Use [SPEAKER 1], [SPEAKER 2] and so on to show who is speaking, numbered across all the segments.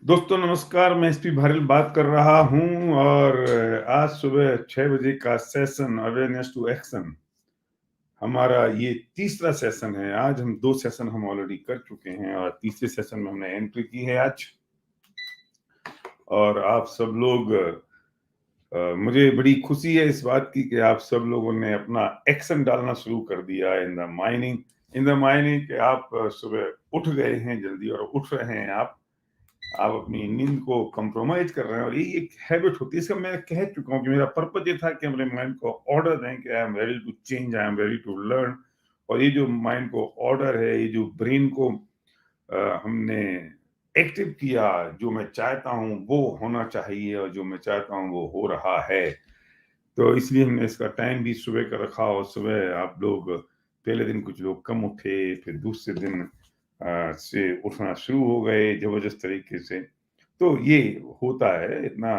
[SPEAKER 1] दोस्तों नमस्कार, मैं एसपी भारल बात कर रहा हूँ और आज सुबह 6 बजे का सेशन अवेयरनेस टू एक्शन हमारा ये तीसरा सेशन है। आज हम 2 सेशन हम ऑलरेडी कर चुके हैं और तीसरे सेशन में हमने एंट्री की है आज। और आप सब लोग मुझे बड़ी खुशी है इस बात की कि आप सब लोगों ने अपना एक्शन डालना शुरू कर दिया इन द माइनिंग कि आप सुबह उठ गए हैं जल्दी और उठ रहे हैं आप अपनी नींद को कंप्रोमाइज कर रहे हैं और ये एक हैबिट होती है। इसका मैं कह चुका हूँ कि मेरा पर्पज ये था कि अपने माइंड को ऑर्डर दें कि I am ready to change, I am ready to learn. और ये जो माइंड को ऑर्डर है, ये जो ब्रेन को हमने एक्टिव किया, जो मैं चाहता हूँ वो होना चाहिए और जो मैं चाहता हूँ वो हो रहा है। तो इसलिए हमने इसका टाइम भी सुबह का रखा और सुबह आप लोग पहले दिन कुछ लोग कम उठे, फिर दूसरे दिन से उठना शुरू हो गए ज़बरदस्त तरीके से। तो ये होता है, इतना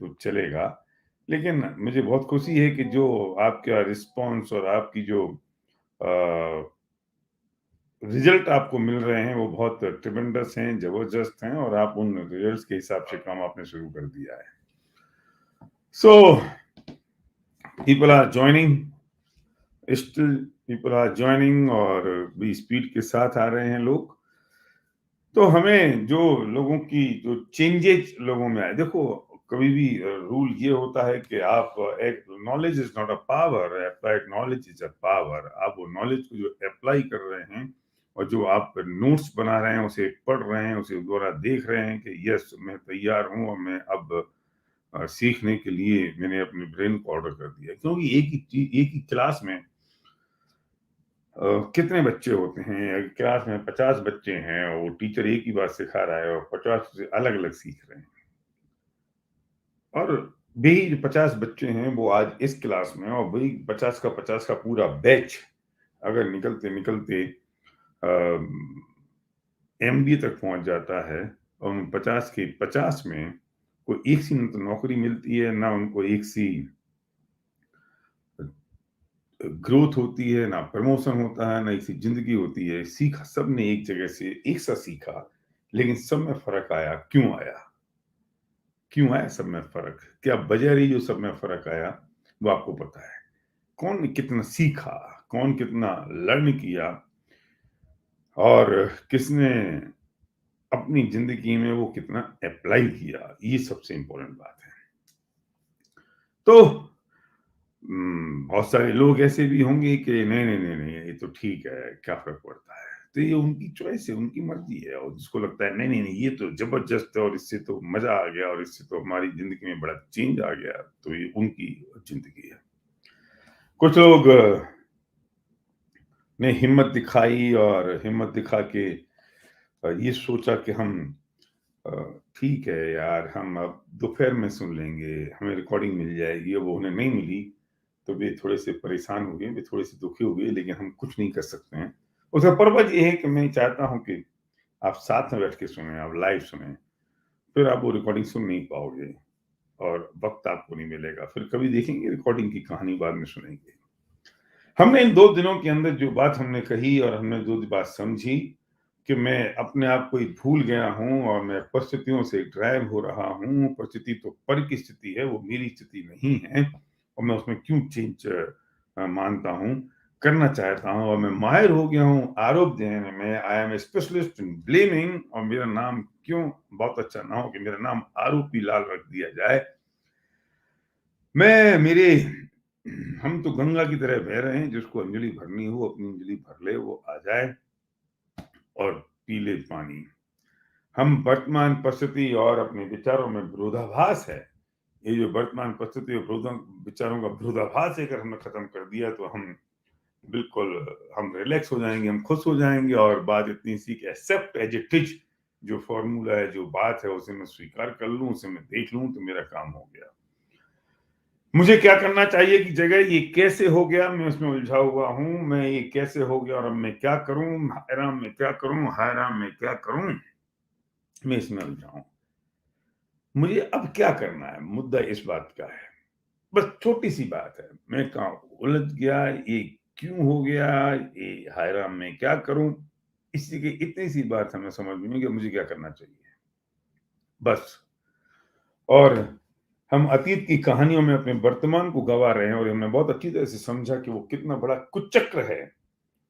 [SPEAKER 1] तो चलेगा। लेकिन मुझे बहुत खुशी है कि जो आपका रिस्पॉन्स और आपकी जो अ, रिज़ल्ट आपको मिल रहे हैं वो बहुत ट्रेमेंडस हैं, ज़बरदस्त हैं और आप उन रिज़ल्ट्स के हिसाब से काम आपने शुरू कर दिया है। So people are joining, still people are joining और भी स्पीड के साथ आ रहे हैं लोग। तो हमें जो लोगों की जो चेंजेज लोगों में आए, देखो कभी भी रूल ये होता है कि आप एक knowledge is not a power, applied knowledge is a power. आप वो नॉलेज को जो अप्लाई कर रहे हैं और जो आप नोट्स बना रहे हैं, उसे पढ़ रहे हैं, उसे दोबारा देख रहे हैं कि यस मैं तैयार हूँ और मैं अब सीखने के लिए मैंने अपने ब्रेन को ऑर्डर कर दिया। क्योंकि एक ही क्लास में कितने बच्चे होते हैं? अगर क्लास में 50 बच्चे हैं और वो टीचर एक ही बात सिखा रहा है और 50 से अलग-अलग सीख रहे हैं। और वही जो 50 बच्चे हैं वो आज इस क्लास में और वही 50 का पूरा बैच अगर निकलते-निकलते एमबीए तक पहुँच जाता है और उन 50 के 50 में कोई एक सी ना तो नौकरी मिलती है, ना उनको एक सी ग्रोथ होती है, ना प्रमोशन होता है, ना इसी ज़िंदगी होती है। सीखा सबने एक जगह से एक सा सीखा, लेकिन सब में फ़र्क आया, क्यों आया? क्यों आया सब में फ़र्क? क्या वजह रही जो सब में फ़र्क आया? वो आपको पता है। कौन ने कितना सीखा, कौन कितना लर्न किया और किसने अपनी ज़िंदगी में वो कितना एप्लाई किया, ये सबसे इम्पोर्टेंट बात है। तो बहुत सारे लोग ऐसे भी होंगे कि नहीं, ये तो ठीक है, क्या फ़र्क पड़ता है? तो ये उनकी चॉइस है, उनकी मर्ज़ी है और जिसको लगता है नहीं, ये तो ज़बरदस्त है और इससे तो मज़ा आ गया और इससे तो हमारी ज़िंदगी में बड़ा चेंज आ गया, तो ये उनकी ज़िंदगी है। कुछ लोग ने हिम्मत दिखाई और हिम्मत दिखा के ये सोचा कि हम अ, ठीक है यार, हम अब दोपहर में सुन लेंगे, हमें रिकॉर्डिंग मिल जाएगी। अब वो उन्हें नहीं मिली, तो वे थोड़े-से परेशान हो गए, वे थोड़े-से दुखी हो गए, लेकिन हम कुछ नहीं कर सकते हैं। उसका पर्पज़ ये है कि मैं चाहता हूँ कि आप साथ में बैठ के सुनें, आप लाइव सुनें, फिर आप वो रिकॉर्डिंग सुन नहीं पाओगे और वक़्त आपको नहीं मिलेगा। फिर कभी देखेंगे रिकॉर्डिंग की कहानी बाद में सुनेंगे। हमने इन 2 दिनों के अंदर जो बात हमने कही और हमने जो बात समझी कि मैं अपने आप को ही भूल गया हूँ और मैं परिस्थितियों से ड्राइव हो रहा हूँ। परिस्थिति तो पर की स्थिति है, वो मेरी स्थिति नहीं है और मैं उसमें क्यों चेंज मानता हूँ, करना चाहता हूँ और मैं माहिर हो गया हूँ आरोप देने में। I am a specialist in blaming और मेरा नाम क्यों बहुत अच्छा ना हो कि मेरा नाम आरोपी लाल रख दिया जाए। मैं मेरे हम तो गंगा की तरह बह रहे हैं, जिसको अंजलि भरनी हो अपनी अंजलि भर ले, वो आ जाए और पी ले पानी। हम वर्तमान परिस्थिति और अपने विचारों में विरोधाभास है। ये जो वर्तमान परिस्थिति और विचारों का विरोधाभास अगर हमने खत्म कर दिया तो हम बिल्कुल हम रिलैक्स हो जाएँगे, हम खुश हो जाएँगे और बात इतनी सी कि एक्सेप्ट एज़ इट इज़, जो फ़ॉर्मूला है, जो बात है उसे मैं स्वीकार कर लूँ, उसे मैं देख लूँ तो मेरा काम हो गया। मुझे क्या करना चाहिए की जगह ये कैसे हो गया, मैं उसमें उलझा हुआ हूँ। मैं ये कैसे हो गया और अब मैं क्या करूँ? हैरान मैं क्या करूँ? हैरान मैं क्या करूँ? मैं इसमें उलझा हूँ। मुझे अब क्या करना है? मुद्दा इस बात का है। बस छोटी-सी बात है। मैं कहाँ उलझ गया, ये क्यों हो गया? ये हैरान मैं क्या करूँ? इसी की इतनी सी बात हमें समझ में नहीं कि मुझे क्या करना चाहिए। बस। और हम अतीत की कहानियों में अपने वर्तमान को गँवा रहे हैं और हमने बहुत अच्छी तरह से समझा कि वो कितना बड़ा कुचक्र है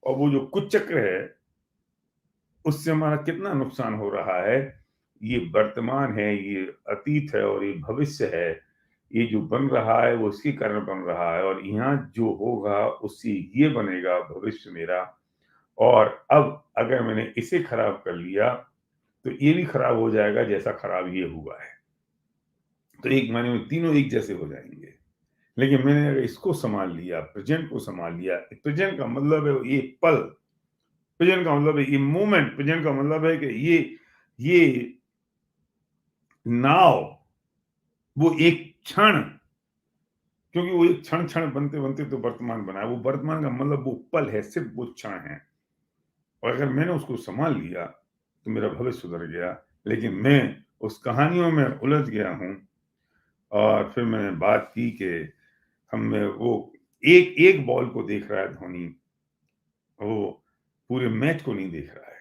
[SPEAKER 1] और वो जो कुचक्र है, उससे हमारा कितना नुकसान हो रहा है। ये वर्तमान है, ये अतीत है और ये भविष्य है। ये जो बन रहा है वो इसी कारण बन रहा है और यहाँ जो होगा उससे ये बनेगा भविष्य मेरा। और अब अगर मैंने इसे खराब कर लिया, तो ये भी खराब हो जाएगा जैसा खराब ये हुआ है। तो एक मायने में तीनों एक जैसे हो जाएँगे। लेकिन मैंने अगर इसको सँभाल लिया, प्रेज़ेंट को सँभाल लिया, प्रेज़ेंट का मतलब है ये पल, प्रेज़ेंट का मतलब है ये मोमेंट, प्रेज़ेंट का मतलब है कि ये नाउ, वो एक क्षण, क्योंकि वो एक क्षण-क्षण बनते-बनते तो वर्तमान बना है। वो वर्तमान का मतलब वो पल है, सिर्फ़ वो क्षण है। और अगर मैंने उसको सँभाल लिया, तो मेरा भविष्य सुधर गया। लेकिन मैं उस कहानियों में उलझ गया हूँ और फिर मैंने बात की कि हमने वो एक बॉल को देख रहा है धोनी, वो पूरे मैच को नहीं देख रहा है।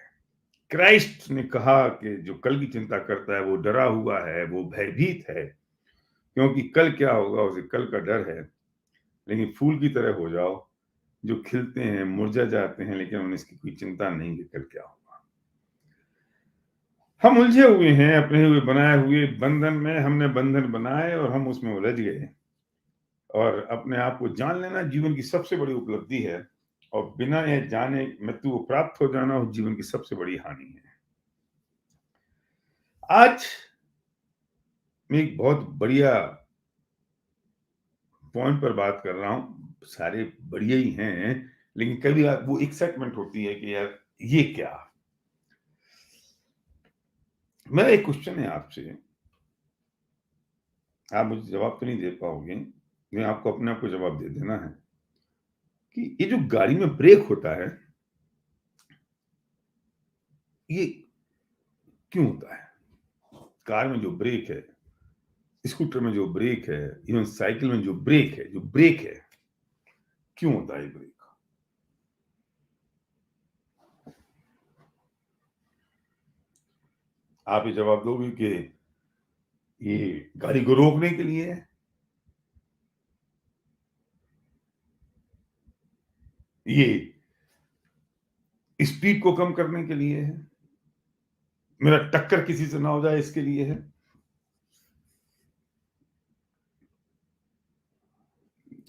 [SPEAKER 1] क्राइस्ट ने कहा कि जो कल की चिंता करता है, वो डरा हुआ है, वो भयभीत है, क्योंकि कल क्या होगा उसे कल का डर है। लेकिन फूल की तरह हो जाओ, जो खिलते हैं, मुरझा जाते हैं, लेकिन उन्हें इसकी कोई चिंता नहीं कि कल क्या होगा। हम उलझे हुए हैं अपने हुए बनाए हुए बंधन में, हमने बंधन बनाए और हम उसमें उलझ गए। और अपने आप को जान लेना जीवन की सबसे बड़ी उपलब्धि है और बिना यह जाने मृत्यु को प्राप्त हो जाना उस जीवन की सबसे बड़ी हानि है। आज मैं एक बहुत बढ़िया पॉइंट पर बात कर रहा हूँ, सारे बढ़िया ही हैं, लेकिन कभी वो एक्साइटमेंट होती है कि यार ये क्या? मेरा एक क्वेश्चन है आपसे, आप मुझे जवाब तो नहीं दे पाओगे, मैं आपको अपने आप को जवाब दे देना है कि ये जो गाड़ी में ब्रेक होता है, ये क्यों होता है? कार में जो ब्रेक है, स्कूटर में जो ब्रेक है, इवन साइकिल में जो ब्रेक है, क्यों होता है ये ब्रेक? आप ये जवाब दोगे कि ये गाड़ी को रोकने के लिए है, ये स्पीड को कम करने के लिए है, मेरा टक्कर किसी से ना हो जाए इसके लिए है।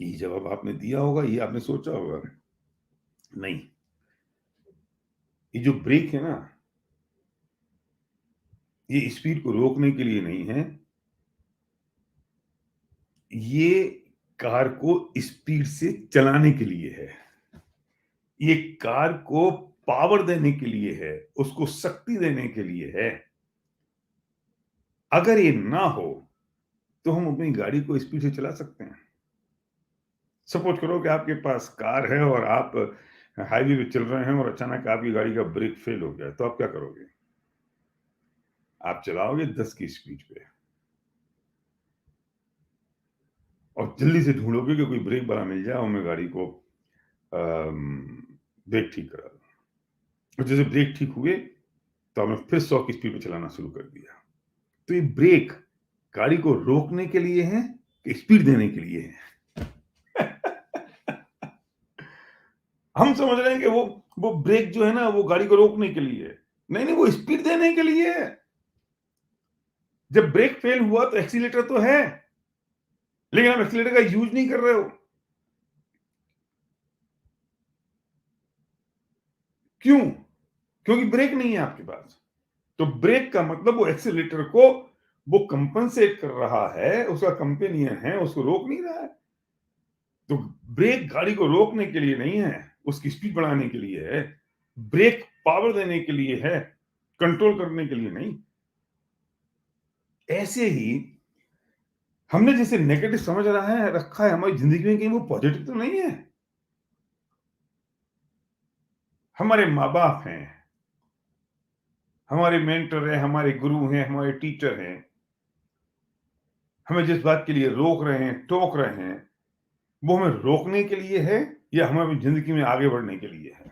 [SPEAKER 1] ये जवाब आपने दिया होगा, ये आपने सोचा होगा। नहीं, ये जो ब्रेक है ना, ये स्पीड को रोकने के लिए नहीं है, ये कार को स्पीड से चलाने के लिए है। ये कार को पावर देने के लिए है, उसको शक्ति देने के लिए है। अगर ये ना हो, तो हम अपनी गाड़ी को स्पीड से चला सकते हैं। सपोज़ करो कि आपके पास कार है और आप हाईवे पे चल रहे हैं और अचानक आपकी गाड़ी का ब्रेक फेल हो गया, तो आप क्या करोगे? आप चलाओगे 10 की स्पीड पे और जल्दी से ढूँढोगे कि कोई ब्रेक वाला मिल जाए और मैं गाड़ी को ब्रेक ठीक करा दूँ। और जैसे ब्रेक ठीक हुए, तो आपने फिर 100 की स्पीड पे चलाना शुरू कर दिया। तो ये ब्रेक गाड़ी को रोकने के लिए है कि स्पीड देने के लिए है? हम समझ रहे हैं कि वो ब्रेक जो है ना वो गाड़ी को रोकने के लिए है। नहीं, नहीं वो स्पीड देने के लिए है। जब ब्रेक फेल हुआ तो एक्सीलरेटर तो है, लेकिन आप एक्सीलरेटर का यूज़ नहीं कर रहे हो। क्यों? क्योंकि ब्रेक नहीं है आपके पास। तो ब्रेक का मतलब वो एक्सीलरेटर को वो कंपनसेट कर रहा है, उसका कंपेनियन है, उसको रोक नहीं रहा है। तो ब्रेक गाड़ी को रोकने के लिए नहीं है, उसकी स्पीड बढ़ाने के लिए है। ब्रेक पावर देने के लिए है, कंट्रोल करने के लिए नहीं। ऐसे ही हमने जिसे नेगेटिव समझ रहा है रखा है हमारी ज़िंदगी में, कहीं वो पॉज़िटिव तो नहीं है। हमारे माँ-बाप हैं, हमारे मेंटर हैं, हमारे गुरु हैं, हमारे टीचर हैं। हमें जिस बात के लिए रोक रहे हैं, टोक रहे हैं, वो हमें रोकने के लिए है या हमें अपनी ज़िंदगी में आगे बढ़ने के लिए है?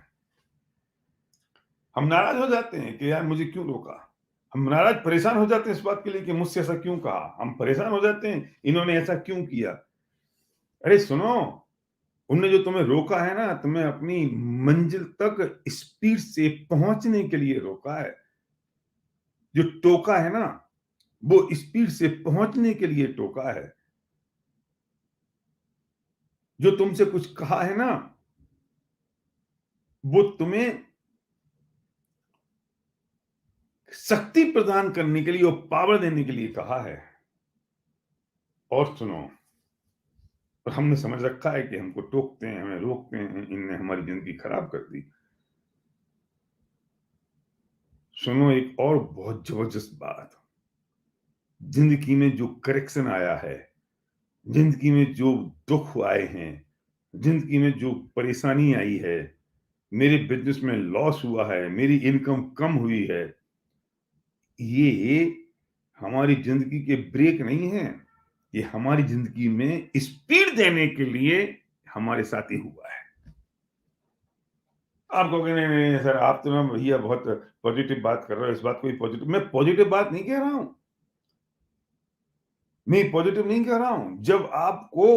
[SPEAKER 1] हम नाराज़ हो जाते हैं कि यार मुझे क्यों रोका? हम नाराज परेशान हो जाते हैं इस बात के लिए कि मुझसे ऐसा क्यों कहा? हम परेशान हो जाते हैं, इन्होंने ऐसा क्यों किया? अरे सुनो, उनने जो तुम्हें रोका है ना, तुम्हें अपनी मंजिल तक स्पीड से पहुँचने के लिए रोका है। जो टोका है ना, वो स्पीड से पहुँचने के लिए टोका है। जो तुमसे कुछ कहा है ना, वो तुम्हें शक्ति प्रदान करने के लिए और पावर देने के लिए कहा है। और सुनो, और हमने समझ रखा है कि हमको टोकते हैं, हमें रोकते हैं, इनने हमारी ज़िंदगी खराब कर दी। सुनो एक और बहुत ज़बरदस्त बात, ज़िंदगी में जो करेक्शन आया है, ज़िंदगी में जो दुःख आए हैं, ज़िंदगी में जो परेशानी आई है, मेरे बिज़नेस में लॉस हुआ है, मेरी इनकम कम हुई है, ये हमारी ज़िंदगी के ब्रेक नहीं हैं, ये हमारी ज़िंदगी में स्पीड देने के लिए हमारे साथ ही हुआ है। आप कहोगे नहीं, नहीं, नहीं सर, आप तो ना भैया बहुत पॉज़िटिव बात कर रहे हो, इस बात को भी पॉज़िटिव, मैं पॉज़िटिव बात नहीं कह रहा हूँ। मैं पॉज़िटिव नहीं कह रहा हूँ। जब आपको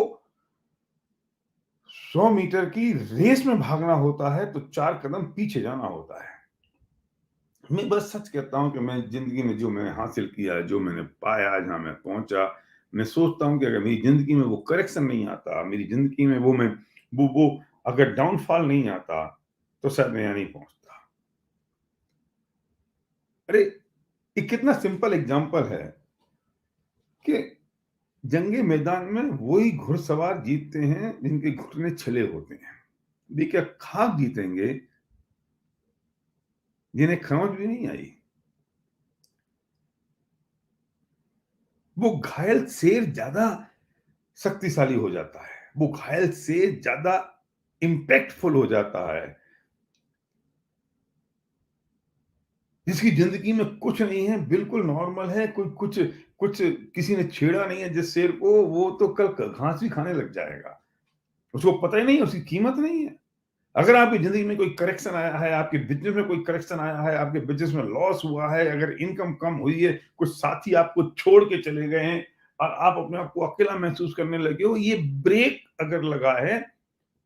[SPEAKER 1] 100 मीटर की रेस में भागना होता है, तो 4 कदम पीछे जाना होता है। मैं बस सच कहता हूँ कि मैं ज़िंदगी में जो मैंने हासिल किया, जो मैंने पाया, जहाँ मैं पहुँचा, मैं सोचता हूँ कि अगर मेरी ज़िंदगी में वो करेक्शन नहीं आता, मेरी ज़िंदगी में वो अगर डाउनफॉल नहीं आता, तो शायद मैं यहाँ नहीं पहुँचता। अरे! ये कितना सिंपल एग्ज़ाम्पल है कि जंगे मैदान में वही घुड़सवार जीतते हैं जिनके घुटने छिले होते हैं। ये क्या खाक जीतेंगे जिन्हें समझ भी नहीं आई। वो घायल शेर ज़्यादा शक्तिशाली हो जाता है। वो घायल शेर ज़्यादा इम्पैक्टफुल हो जाता है। जिसकी ज़िंदगी में कुछ नहीं है, बिल्कुल नॉर्मल है, कोई कुछ कुछ किसी ने छेड़ा नहीं है जिस शेर को, वो तो कल घास भी खाने लग जाएगा। उसको पता ही नहीं है, उसकी कीमत नहीं है। अगर आपकी ज़िंदगी में कोई करेक्शन आया है, आपके बिज़नेस में कोई करेक्शन आया है, आपके बिज़नेस में लॉस हुआ है, अगर इनकम कम हुई है, कुछ साथी आपको छोड़ के चले गए हैं और आप अपने आप को अकेला महसूस करने लगे हो, ये ब्रेक अगर लगा है,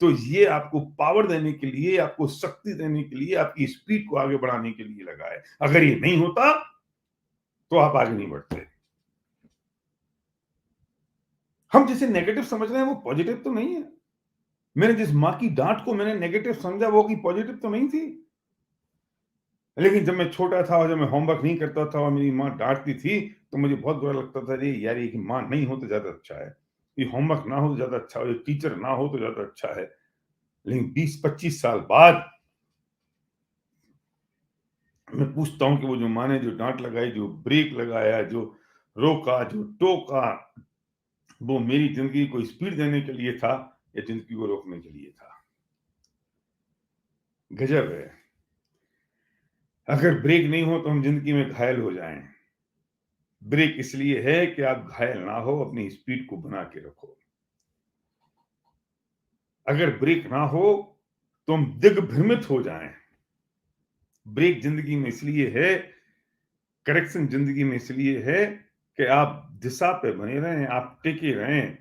[SPEAKER 1] तो ये आपको पावर देने के लिए, आपको शक्ति देने के लिए, आपकी स्पीड को आगे बढ़ाने के लिए लगा है। अगर ये नहीं होता, तो आप आगे नहीं बढ़ते। हम जिसे नेगेटिव समझ रहे हैं, वो पॉज़िटिव तो नहीं है। मैंने जिस माँ की डाँट को मैंने नेगेटिव समझा, वो कि पॉज़िटिव तो नहीं थी। लेकिन जब मैं छोटा था और जब मैं होमवर्क नहीं करता था और मेरी माँ डाँटती थी, तो मुझे बहुत बुरा लगता था, अरे यार! ये कि माँ नहीं हो तो ज़्यादा अच्छा है। ये होमवर्क ना हो तो ज़्यादा अच्छा हो, ये टीचर ना हो तो ज़्यादा अच्छा है। लेकिन 20-25 साल बाद मैं पूछता हूँ कि वो जो माँ ने जो डाँट लगाई, जो ब्रेक लगाया, जो रोका, जो टोका, वो मेरी ज़िंदगी को स्पीड देने के लिए था या ज़िंदगी को रोकने के लिए था? गज़ब है। अगर ब्रेक नहीं हो तो हम ज़िंदगी में घायल हो जाएँ। ब्रेक इसलिए है कि आप घायल ना हो, अपनी स्पीड को बना के रखो। अगर ब्रेक ना हो, तो हम दिग्भ्रमित हो जाएँ। ब्रेक ज़िंदगी में इसलिए है, करेक्शन ज़िंदगी में इसलिए है कि आप दिशा पे बने रहें, आप टिके रहें,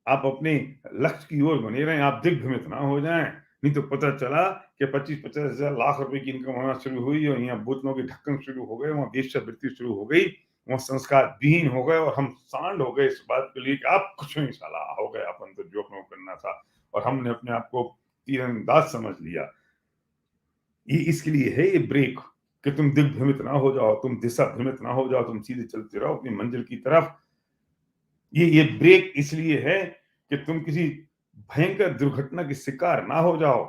[SPEAKER 1] आप अपने लक्ष्य की ओर बने रहें, आप दिग्भ्रमित ना हो जाएँ। नहीं तो पता चला कि 25-50 हज़ार लाख रुपए की इनकम होना शुरू हुई और यहाँ बोतलों के ढक्कन शुरू हो गए, वहाँ वेश्यावृत्ति शुरू हो गई, वहाँ संस्कार विहीन हो गए और हम सांड हो गए इस बात के लिए कि आप कुछ नहीं साला, हो गया अपन तो जो अपने को करना था और हमने अपने आप को तीरंदाज समझ लिया। ये इसके लिए है ये ब्रेक कि तुम दिग्भ्रमित ना हो जाओ, तुम दिशा भ्रमित ना हो जाओ, तुम सीधे चलते रहो अपनी मंजिल की तरफ। ये ब्रेक इसलिए है कि तुम किसी भयंकर दुर्घटना के शिकार ना हो जाओ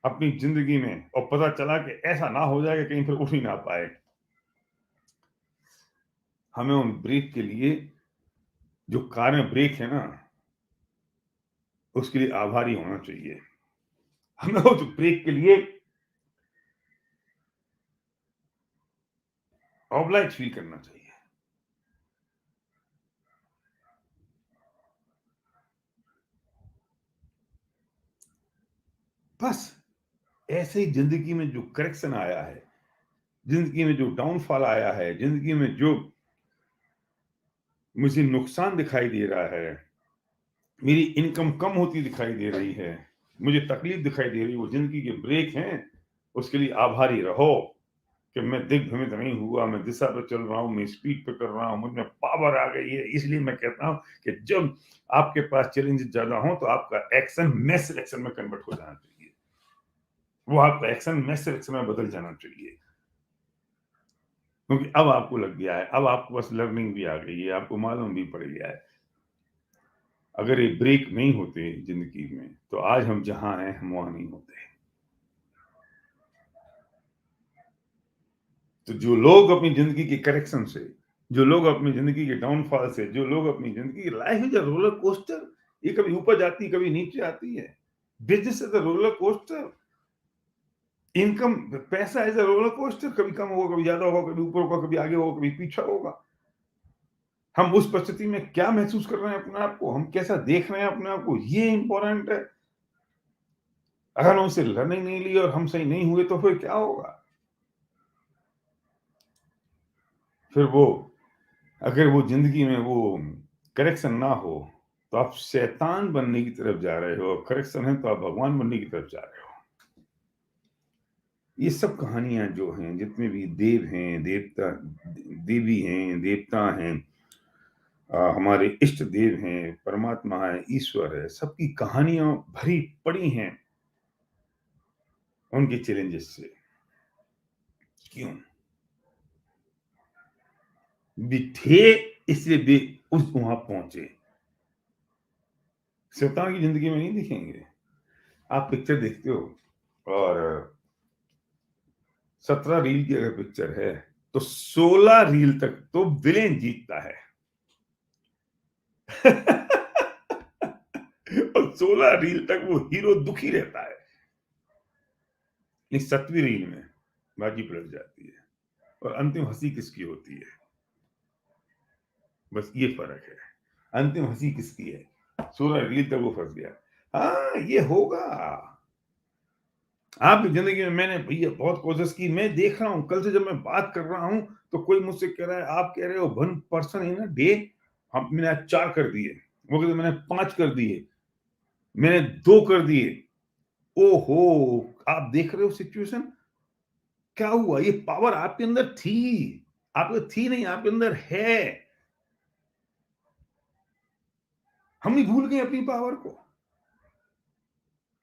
[SPEAKER 1] अपनी ज़िंदगी में और पता चला कि ऐसा ना हो जाए कि कहीं फिर उठ ही ना पाए। हमें उन ब्रेक के लिए जो कारण ब्रेक है ना, उसके लिए आभारी होना चाहिए। हमें उस ब्रेक के लिए ऑब्लाइज फ़ील करना चाहिए। बस ऐसे ही ज़िंदगी में जो करेक्शन आया है, जिंदगी में जो डाउनफॉल आया है, जिंदगी में जो मुझे नुकसान दिखाई दे रहा है, मेरी इनकम कम होती दिखाई दे रही है, मुझे तकलीफ दिखाई दे रही है, वो जिंदगी के ब्रेक हैं। उसके लिए आभारी रहो कि मैं दिग्भ्रमित नहीं हुआ, मैं दिशा पे चल रहा हूँ, मैं स्पीड पे कर रहा हूँ, मुझ में पावर आ गई है। इसलिए मैं कहता हूँ कि जब आपके पास चैलेंजेस ज्यादा हो तो आपका एक्शन मैसिव एक्शन में कन्वर्ट हो जाना चाहिए। वो आपका एक्शन मैसिव एक्शन में बदल जाना चाहिए, क्योंकि अब आपको लग गया है, अब आपके पास लर्निंग भी आ गई है, आपको मालूम भी पड़ गया है। अगर ये ब्रेक नहीं होते जिंदगी में तो आज हम जहां हैं हम वहां नहीं होते। तो जो लोग अपनी जिंदगी के करेक्शन से, जो लोग अपनी जिंदगी के डाउनफॉल से, जो लोग अपनी जिंदगी, life is a roller coaster, ये कभी ऊपर जाती है कभी नीचे आती है। Business is a roller coaster, income, पैसा इज अ रोलर कोस्टर, कभी कम होगा, कभी ज्यादा होगा, कभी ऊपर होगा, कभी आगे होगा, कभी पीछे होगा। हम उस परिस्थिति में क्या महसूस कर रहे हैं अपने आप को, हम कैसा देख रहे हैं अपने आप को, ये इंपॉर्टेंट है। अगर हम उससे लर्निंग नहीं ली और हम सही नहीं हुए तो फिर क्या होगा? फिर वो, अगर वो जिंदगी में वो करेक्शन ना हो तो आप शैतान बनने की तरफ जा रहे हो, करेक्शन है तो आप भगवान बनने की तरफ जा रहे हो। ये सब कहानियां जो हैं, जितने भी देव हैं, देवता, देवी हैं, देवता हैं, हमारे इष्ट देव हैं, परमात्मा है, ईश्वर है, सबकी कहानियां भरी पड़ी हैं उनके चैलेंजेस से। क्यों भी थे, इसलिए भी उस वहां पहुंचे। शैतान की जिंदगी में नहीं दिखेंगे। आप पिक्चर देखते हो और 17 रील की अगर पिक्चर है तो 16 रील तक तो विलेन जीतता है। और 16 रील तक वो हीरो दुखी रहता है। लेकिन 7वीं रील में बाजी पलट जाती है और अंतिम हंसी किसकी होती है? बस ये फर्क है, अंतिम हंसी किसकी है। 16 रील तक वो फंस गया। हाँ, ये होगा आपकी जिंदगी में। मैंने भैया बहुत कोशिश की, मैं देख रहा हूं, कल से जब मैं बात कर रहा हूं तो कोई मुझसे कह रहा है, आप कह रहे हो 1% इन अ डे, हम मैंने आज 4 कर दिए, वो कहते मैंने 5 कर दिए, मैंने 2 कर दिए। ओहो, आप देख रहे हो सिचुएशन क्या हुआ? ये पावर आपके अंदर थी, आपके थी नहीं, आपके अंदर है। हम नहीं, भूल गए अपनी पावर को।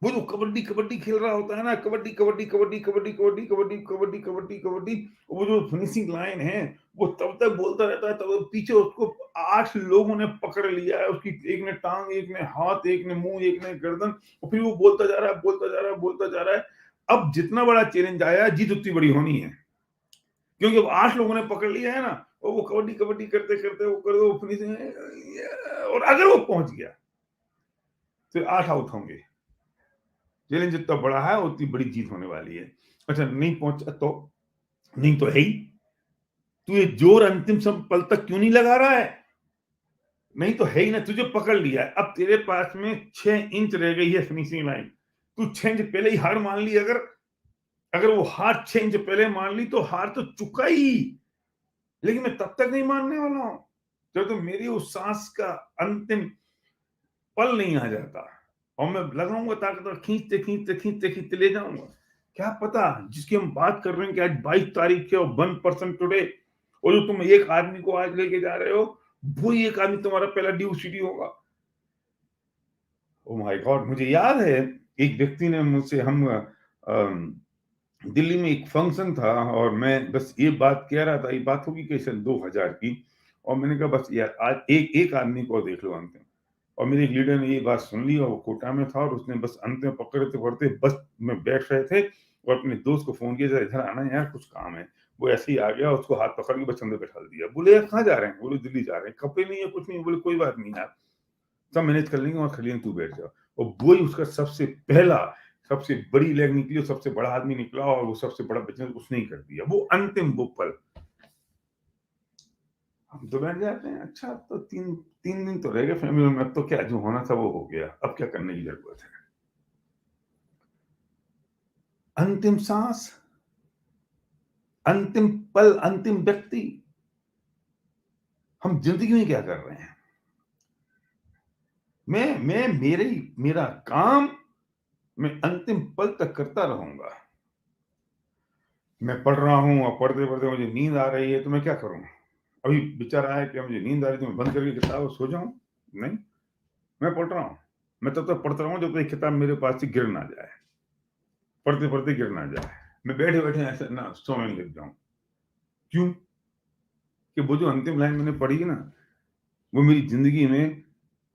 [SPEAKER 1] वो जो कबड्डी कबड्डी खेल रहा होता है ना, कबड्डी कबड्डी कबड्डी कबड्डी कबड्डी कबड्डी कबड्डी कबड्डी कबड्डी, वो जो फिनिशिंग लाइन है वो तब तक बोलता रहता है, तब तक पीछे उसको 8 लोगों ने पकड़ लिया है, उसकी एक ने टांग, एक ने हाथ, एक ने मुंह, एक ने गर्दन, और फिर वो बोलता जा रहा है, बोलता जा रहा है, बोलता जा रहा है। अब जितना बड़ा चैलेंज आया, जीत उतनी बड़ी होनी है, क्योंकि अब 8 लोगों ने पकड़ लिया है ना, और वो कबड्डी कबड्डी करते करते वो कर, वो फिनिशिंग, और अगर वो पहुंच गया फिर 8 आउट होंगे। चैलेंज जितना बड़ा है उतनी बड़ी जीत होने वाली है। अच्छा, नहीं पहुंचा तो नहीं तो है ही। तू ये जोर अंतिम पल तक क्यों नहीं लगा रहा है? नहीं तो है ही ना, तुझे पकड़ लिया है, अब तेरे पास में 6 इंच रह गई है फिनिशिंग लाइन। तू 6 इंच पहले ही हार मान ली, अगर अगर वो हार 6 इंच पहले मान ली तो हार तो चुका ही। लेकिन मैं तब तक नहीं मानने वाला हूं जब तो मेरी उस सांस का अंतिम पल नहीं आ जाता, और मैं लगाऊंगा ताकत, खींचते खींचते खींचते खींचते ले जाऊंगा। क्या पता, जिसकी हम बात कर रहे हैं कि आज 22 तारीख है और 1% टुडे, और जो तुम एक आदमी को आज लेके जा रहे हो, वो एक आदमी तुम्हारा पहला ड्यू सीडी होगा। ओ माय गॉड, मुझे याद है एक व्यक्ति ने मुझसे, हम दिल्ली में एक फंक्शन था और मैं बस ये बात कह रहा था, ये बात होगी कैसे 2000 की, और मैंने कहा बस यार आज एक एक आदमी को देख लो अंतिम। और मेरे एक लीडर ने ये बात सुन ली और वो कोटा में था, और उसने बस अंत में पकड़ते पकड़ते बस में बैठ रहे थे, और अपने दोस्त को फोन किया, इधर आना यार कुछ काम है। वो ऐसे ही आ गया, उसको हाथ पकड़ के बस अंदर बैठा दिया। बोले यार कहाँ जा रहे हैं? बोले दिल्ली जा रहे हैं। कपड़े नहीं है, कुछ नहीं। बोले कोई बात नहीं यार, सब मैनेज कर लेंगे, और खलियन तू बैठ जाओ। और वही उसका सबसे पहला, सबसे बड़ी लैग निकली, और सबसे बड़ा आदमी निकला, और वो सबसे बड़ा बिजनेस उसने ही कर दिया। वो अंतिम वो पल, हम तो बैठ जाते हैं, अच्छा अब तो 3 दिन तो रह गए फैमिली में, अब तो क्या, जो होना था वो हो गया, अब क्या करने की जरूरत है? अंतिम सांस, अंतिम पल, अंतिम व्यक्ति, हम जिंदगी में क्या कर रहे हैं? मेरा काम मैं अंतिम पल तक करता रहूंगा। मैं पढ़ रहा हूं और पढ़ते पढ़ते मुझे नींद आ रही है तो मैं क्या करूं? अभी विचार आया कि मुझे नींद आ रही है तो मैं बंद करके किताब सो जाऊं? नहीं, मैं पढ़ रहा हूं। मैं तब तक पढ़ता रहूं जब तक किताब मेरे पास से गिर ना जाए, पढ़ते पढ़ते गिर ना जाए। मैं बैठे बैठे ऐसे ना सोने लग जाऊं। क्यों? कि वो जो अंतिम लाइन मैंने पढ़ी है ना, वो मेरी जिंदगी में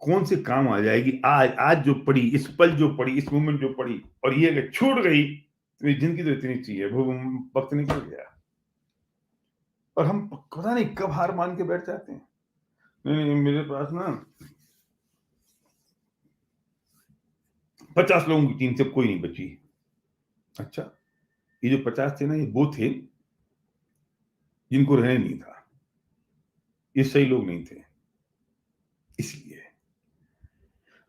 [SPEAKER 1] कौन से काम आ जाएगी। आज आज जो पढ़ी, इस पल जो पढ़ी, इस मोमेंट जो पढ़ी, और ये अगर छूट गई तो मेरी जिंदगी तो इतनी चाहिए, वो वक्त निकल गया। और हम पता नहीं कब हार मान के बैठ जाते हैं। नहीं, मेरे पास ना 50 लोगों की टीम से कोई नहीं बची। अच्छा, ये जो 50 थे ना, ये वो थे जिनको रहने नहीं था। ये सही लोग नहीं थे। इसलिए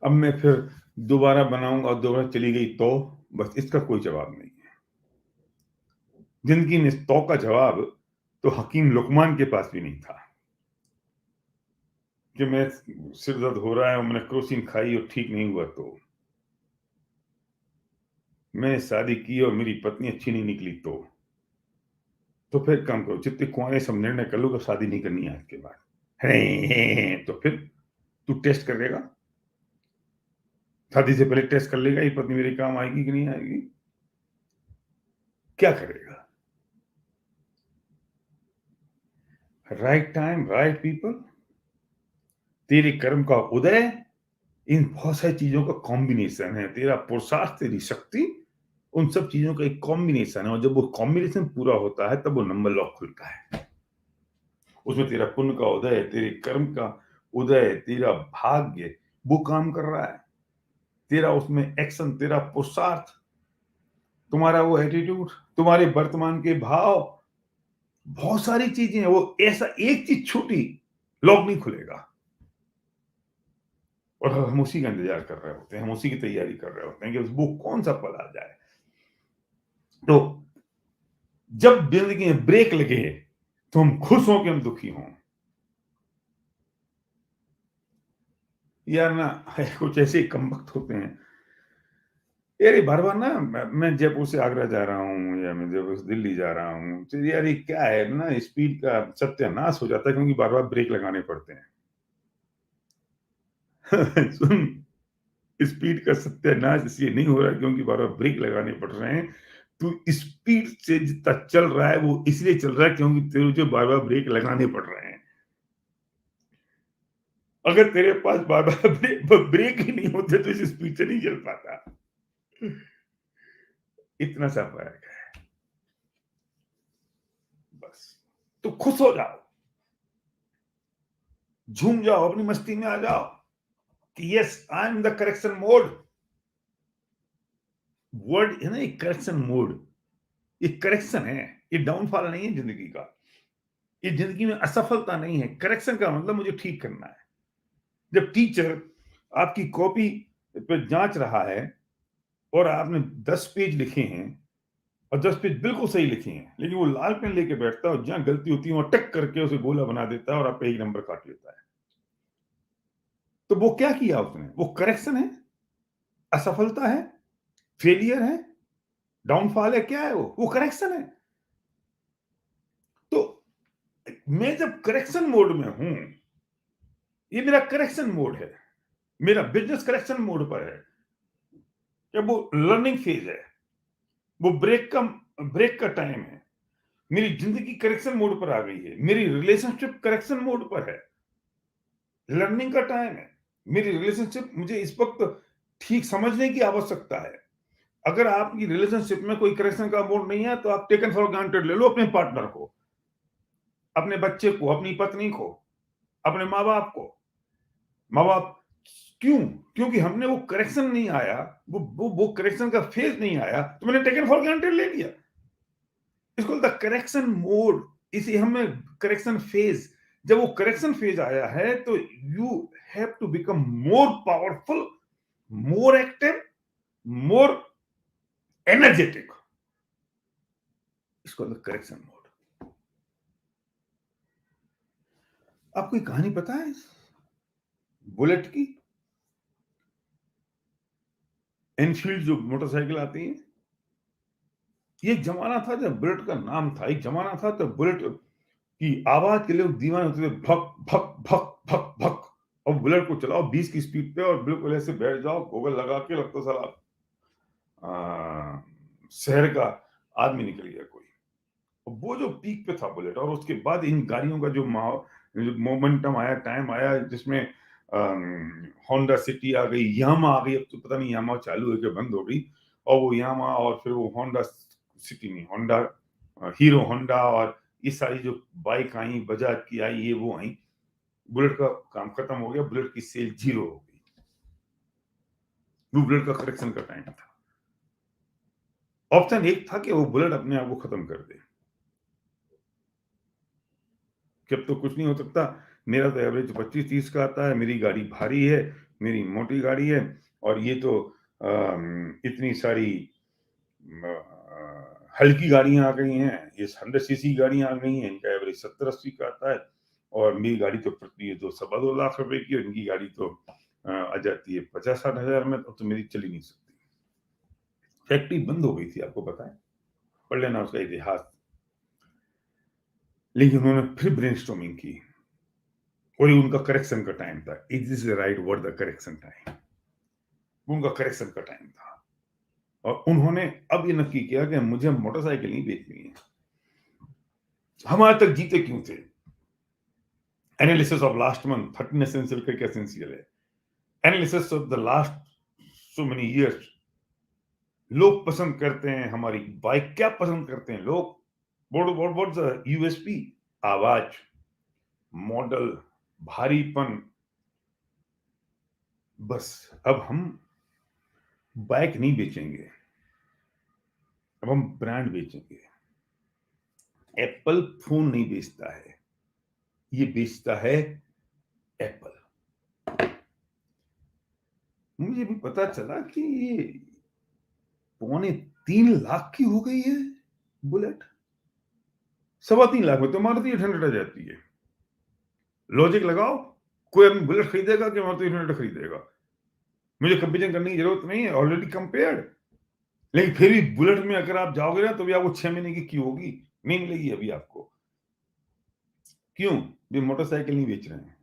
[SPEAKER 1] अब मैं फिर दोबारा बनाऊंगा और दोबारा चली गई तो बस इसका कोई जवाब नहीं है। जिंदगी में इस तो का जवाब तो हकीम लुकमान के पास भी नहीं था कि मैं सिर दर्द हो रहा है और मैंने क्रोसिन खाई और ठीक नहीं हुआ मैंने शादी की और मेरी पत्नी अच्छी नहीं निकली तो फिर काम करो, जितने कुआरे सब निर्णय कर लो कि शादी नहीं करनी है आज के बाद। तो फिर तू टेस्ट करेगा, शादी से पहले टेस्ट कर लेगा ये पत्नी मेरे काम आएगी कि नहीं आएगी? क्या करेगा? राइट टाइम, राइट पीपल, तेरे कर्म का उदय, इन बहुत सारी चीजों का कॉम्बिनेशन है। तेरा पुरुषार्थ, तेरी शक्ति, उन सब चीजों का एक कॉम्बिनेशन है। और जब वो कॉम्बिनेशन पूरा होता है तब वो नंबर लॉक खुलता है। उसमें तेरा पुण्य का उदय, तेरे कर्म का उदय, तेरा भाग्य वो काम कर रहा है, तेरा उसमें एक्शन, तेरा पुरुषार्थ, तुम्हारा वो एटीट्यूड, तुम्हारे वर्तमान के भाव, बहुत सारी चीजें हैं। वो ऐसा एक चीज छूटी, लॉक नहीं खुलेगा। और हम उसी का इंतजार कर रहे होते हैं, हम उसी की तैयारी कर रहे होते हैं कि वो कौन सा पल आ जाए। तो जब जिंदगी में ब्रेक लगे तो हम खुश हों कि हम दुखी हों? यार ना, कुछ ऐसे कम वक्त होते हैं यार। बार बार ना मैं जयपुर से आगरा जा रहा हूँ या मैं जयपुर से दिल्ली जा रहा हूँ तो यार ये क्या है ना, स्पीड का सत्यानाश हो जाता है क्योंकि बार बार ब्रेक लगाने पड़ते हैं। सुन, स्पीड का सत्यानाश इसलिए नहीं हो रहा क्योंकि बार बार ब्रेक लगाने पड़ रहे हैं। तू स्पीड से जितना चल रहा है वो इसलिए चल रहा है क्योंकि तुझे बार बार ब्रेक लगाने पड़ रहे हैं। अगर तेरे पास बार बार ब्रेक ही नहीं होते तो इस स्पीड से नहीं चल पाता। इतना सा फर्क है बस। तो खुश हो जाओ, झूम जाओ, अपनी मस्ती में आ जाओ कि yes I am the correction mode. Word है ना, एक करेक्शन मोड, ये करेक्शन है, ये डाउनफॉल नहीं है जिंदगी का। ये जिंदगी में असफलता नहीं है। करेक्शन का मतलब मुझे ठीक करना है। जब टीचर आपकी कॉपी पे जांच रहा है और आपने 10 पेज लिखे हैं और 10 पेज बिल्कुल सही लिखे हैं, लेकिन वो लाल पेन लेके बैठता है और जहां गलती होती है वहां टक करके उसे गोला बना देता है और आपका एक नंबर काट लेता है। तो वो क्या किया उसने? वो करेक्शन है, असफलता है, फेलियर है, डाउनफॉल है, क्या है वो करेक्शन है। तो मैं जब करेक्शन मोड में हूं, ये मेरा करेक्शन मोड है, मेरा बिजनेस करेक्शन मोड पर है, या वो लर्निंग फेज है, वो ब्रेक का टाइम है, मेरी जिंदगी करेक्शन मोड पर आ गई है, मेरी रिलेशनशिप करेक्शन मोड पर है, लर्निंग का टाइम है। मेरी रिलेशनशिप मुझे इस वक्त ठीक समझने की आवश्यकता है। अगर आपकी रिलेशनशिप में कोई करेक्शन का मोड नहीं है तो आप टेकन फॉर ग्रांटेड ले लो अपने पार्टनर को, अपने बच्चे को, अपनी पत्नी को, अपने माँ बाप को। माँ बाप क्यों? क्योंकि हमने वो करेक्शन नहीं आया, वो करेक्शन का फेज नहीं आया तो मैंने टेकन फॉर ग्रांटेड ले लिया। इसको द करेक्शन मोड, इसे हमें करेक्शन फेज। जब वो करेक्शन फेज आया है तो you have to become more powerful, more active, more energetic. इसको द करेक्शन मोड। आपको एक कहानी पता है बुलेट की? एनफील्ड जो मोटरसाइकिल आती है, ये एक जमाना था जब बुलेट का नाम था, एक जमाना था जब बुलेट की आवाज के लिए लोग दीवाने होते थे, भक भक भक भक भक। और बुलेट को चलाओ 20 की स्पीड पे और बिल्कुल ऐसे बैठ जाओ, गॉगल लगा के, लगता साला शहर का आदमी निकल गया कोई। और वो जो पीक पे था बुलेट, और उसके बाद इन गाड़ियों का जो मोमेंटम आया, टाइम आया, जिसमें होंडा सिटी आ गई, यामा आ गई। अब तो पता नहीं यामा चालू है कि बंद हो गई। और वो यामा और फिर वो होंडा सिटी नहीं, होंडा हीरो होंडा, और ये सारी जो बाइक आई, बजाज की आई, ये वो आई। बुलेट का काम खत्म हो गया, बुलेट की सेल जीरो हो गई। वो बुलेट का करेक्शन का टाइम था। ऑप्शन एक था कि वो बुलेट अपने आप को खत्म कर दे कि अब तो कुछ नहीं हो सकता, मेरा तो एवरेज 25-30 का आता है, मेरी गाड़ी भारी है, मेरी मोटी गाड़ी है, और ये तो इतनी सारी हल्की गाड़ियां आ गई हैं, ये 100 सीसी गाड़ियां आ गई हैं, इनका एवरेज 70-80 का आता है, और मेरी गाड़ी तो पड़ती है 2 सवा 2 लाख रुपए की, और इनकी गाड़ी तो आ जाती है 50-60 हजार में। तो मेरी चल ही नहीं सकती। फैक्ट्री बंद हो गई थी, आपको पता है, पढ़ लेना उसका इतिहास। लेकिन उन्होंने फिर ब्रेनस्टॉर्मिंग की, और ये उनका करेक्शन का टाइम था। Is this the right word, the correction time? उनका करेक्शन का टाइम था, और उन्होंने अब ये नक्की किया कि मुझे मोटरसाइकिल नहीं बेचनी है। हम आज तक जीते क्यों थे? Analysis of last month, 13 essential का एसेंशियल है। Analysis of the last so many years. लोग पसंद करते हैं हमारी बाइक, क्या पसंद करते हैं लोग? What's the USP? आवाज, मॉडल, भारीपन। बस अब हम बाइक नहीं बेचेंगे, अब हम ब्रांड बेचेंगे। एप्पल फोन नहीं बेचता है, ये बेचता है एप्पल। मुझे भी पता चला कि ये 2.25 लाख की हो गई है बुलेट। 3.25 लाख में तो मारुति 800 आ जाती है। लॉजिक लगाओ, कोई आदमी बुलेट खरीदेगा कि मारुति 800 खरीदेगा? मुझे कंपेरिजन करने की जरूरत नहीं है, ऑलरेडी कंपेयर्ड। लेकिन फिर भी बुलेट में अगर आप जाओगे ना, तो भी आपको 6 महीने की होगी, नहीं मिलेगी अभी आपको। क्यों? वे मोटरसाइकिल नहीं बेच रहे हैं,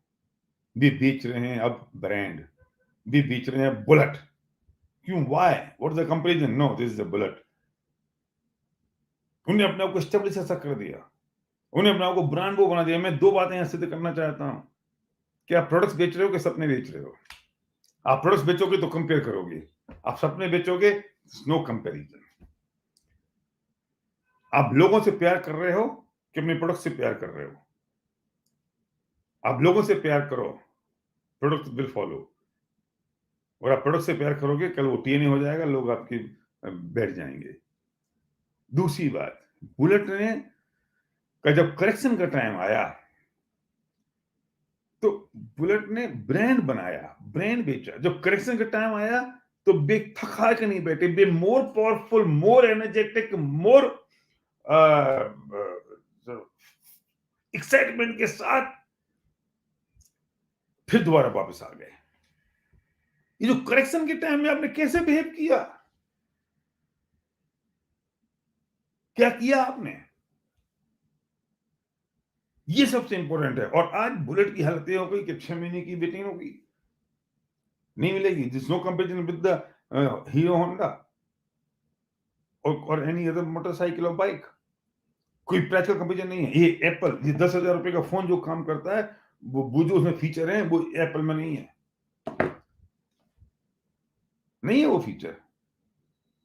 [SPEAKER 1] वे बेच रहे हैं अब ब्रांड, वे बेच रहे हैं बुलेट। क्यों? Why? What is the comparison? No, this is the bullet. उन्हें अपने आप को स्टेब्लिश ऐसा कर दिया, उन्हें अपने आप को ब्रांड वो बना दिया। मैं दो बातें यहां सिद्ध करना चाहता हूं कि आप प्रोडक्ट्स बेच रहे हो कि सपने बेच रहे हो। आप प्रोडक्ट्स बेचोगे तो कंपेयर करोगे, आप सपने बेचोगे, नो कंपेरिजन। आप लोगों से प्यार कर रहे हो कि अपने प्रोडक्ट से प्यार कर रहे हो? आप लोगों से प्यार करो, प्रोडक्ट विल फॉलो। और आप प्रोडक्ट से प्यार करोगे, कल वो टीएनए हो जाएगा, लोग आपके बैठ जाएंगे। दूसरी बात, बुलेट ने का जब करेक्शन का टाइम आया, तो बुलेट ने ब्रांड बनाया, ब्रांड बेचा। जब करेक्शन का टाइम आया, तो बे थका के नहीं बैठे, बे मोर पावरफुल, मोर एनर्जेटिक, मोर एक्साइटमेंट के साथ फिर दोबारा वापस आ गए। ये जो करेक्शन के टाइम में आपने कैसे बिहेव किया, क्या किया आपने, ये सबसे इंपॉर्टेंट है। और आज बुलेट की हालत ये हो गई कि 6 महीने की वेटिंग होगी, नहीं मिलेगी। This no comparison with the Hero Honda और एनी अदर मोटरसाइकिल और बाइक। कोई प्रैक्टिकल कंपेरिजन नहीं है। ये एप्पल, ये 10,000 रुपए का फोन जो काम करता है, वो जो उसमें फीचर है, वो एप्पल में नहीं है। नहीं है वो फीचर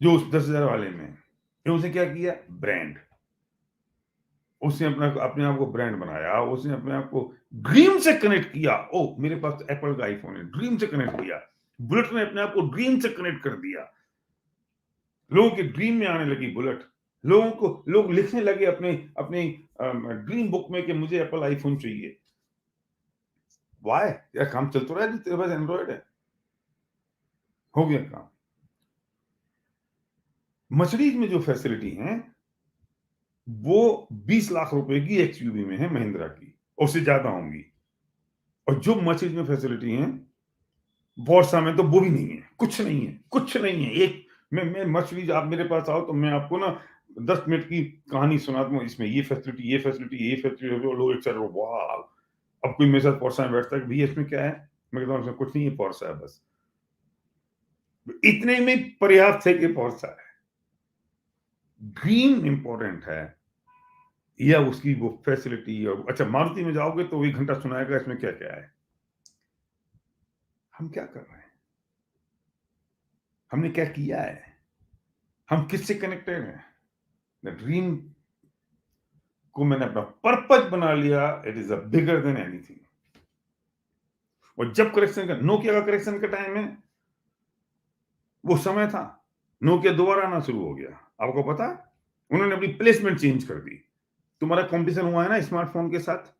[SPEAKER 1] जो उस 10,000 वाले में है। फिर उसने क्या किया? ब्रांड। उसने अपने आप को ब्रांड बनाया, उसने अपने आप को ड्रीम से कनेक्ट किया। ओ, मेरे पास तो एप्पल का आईफोन है, ड्रीम से कनेक्ट किया। बुलेट ने अपने आप को ड्रीम से कनेक्ट कर दिया। लोगों के ड्रीम में आने लगी बुलेट। लोग लिखने लगे अपने अपने ड्रीम बुक में कि मुझे एप्पल आईफोन चाहिए। वाई? यार काम चल तो रहा है, तेरे पास एंड्रॉइड है, हो गया काम। मर्सिडीज में जो फैसिलिटी है, वो 20 लाख रुपए की एक्सयूवी में है, महिंद्रा की, उससे ज्यादा होंगी। और जो मर्सिडीज में फैसिलिटी है वर्सा में तो वो भी नहीं है, कुछ नहीं है, कुछ नहीं है। एक मैं मर्सिडीज, आप मेरे पास आओ तो मैं आपको ना 10 मिनट की कहानी सुना दूंगा, इसमें ये फैसिलिटी, ये फैसिलिटी, ये फैसिलिटी, लोग एक साथ वाह। अब कोई मेरे साथ पोर्सा में बैठता है कि भैया इसमें क्या है, मैं कहता हूँ इसमें कुछ नहीं है, पोर्सा है बस। इतने में पर्याप्त है कि पोर्सा है। ड्रीम इंपॉर्टेंट है या उसकी वो फैसिलिटी। और अच्छा, मारुति में जाओगे तो 1 घंटा सुनाएगा इसमें क्या क्या है। हम क्या कर रहे हैं, हमने क्या किया है, हम किससे कनेक्टेड हैं। द ड्रीम को मैंने अपना पर्पज बना लिया, it is a bigger than anything. और जब करेक्शन का, नोकिया का करेक्शन का टाइम है, वो समय था, नोकिया दोबारा आना शुरू हो गया। आपको पता है, उन्होंने अपनी प्लेसमेंट चेंज कर दी। तुम्हारा कंपटीशन हुआ है ना स्मार्टफोन के साथ,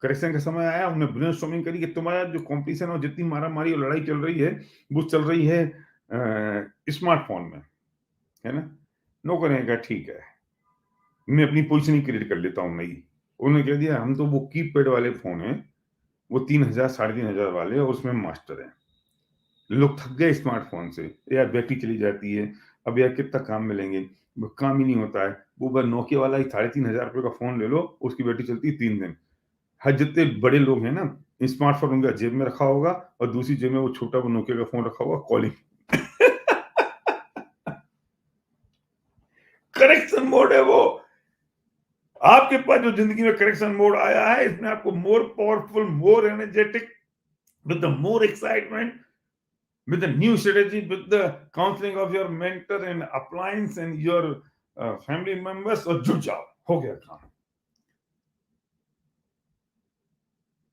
[SPEAKER 1] करेक्शन का समय आया, उन्होंने ब्रेनस्टॉर्मिंग करी कि तुम्हारा जो कंपटीशन और जितनी मारामारी और लड़ाई चल रही है वो चल रही है स्मार्टफोन में, है ना। नौकर ने कहा ठीक है, मैं अपनी पोजीशन क्रिएट कर लेता हूँ नई। उन्होंने कह दिया हम तो वो कीपैड वाले फोन हैं, वो 3,000 3,500 वाले, और उसमें मास्टर है। लोग थक गए स्मार्टफोन से, यार बैटरी चली जाती है, अब यार कितना काम मिलेंगे, वो काम ही नहीं होता है। वो बस नोकिया वाला ही 3,500 रुपये का फोन ले लो, उसकी बैटरी चलती है 3 दिन। हर जितने बड़े लोग हैं ना, स्मार्टफोन उनका जेब में रखा होगा और दूसरी जेब में वो छोटा वो नोकिया का फोन रखा होगा, कॉलिंग। करेक्शन मोड है वो। आपके पास जो जिंदगी में करेक्शन मोड आया है, इसमें आपको मोर powerful, more energetic, with the more excitement, with the new strategy, with the counseling of your mentor and appliance and your family members, और जुट जाओ, हो गया काम।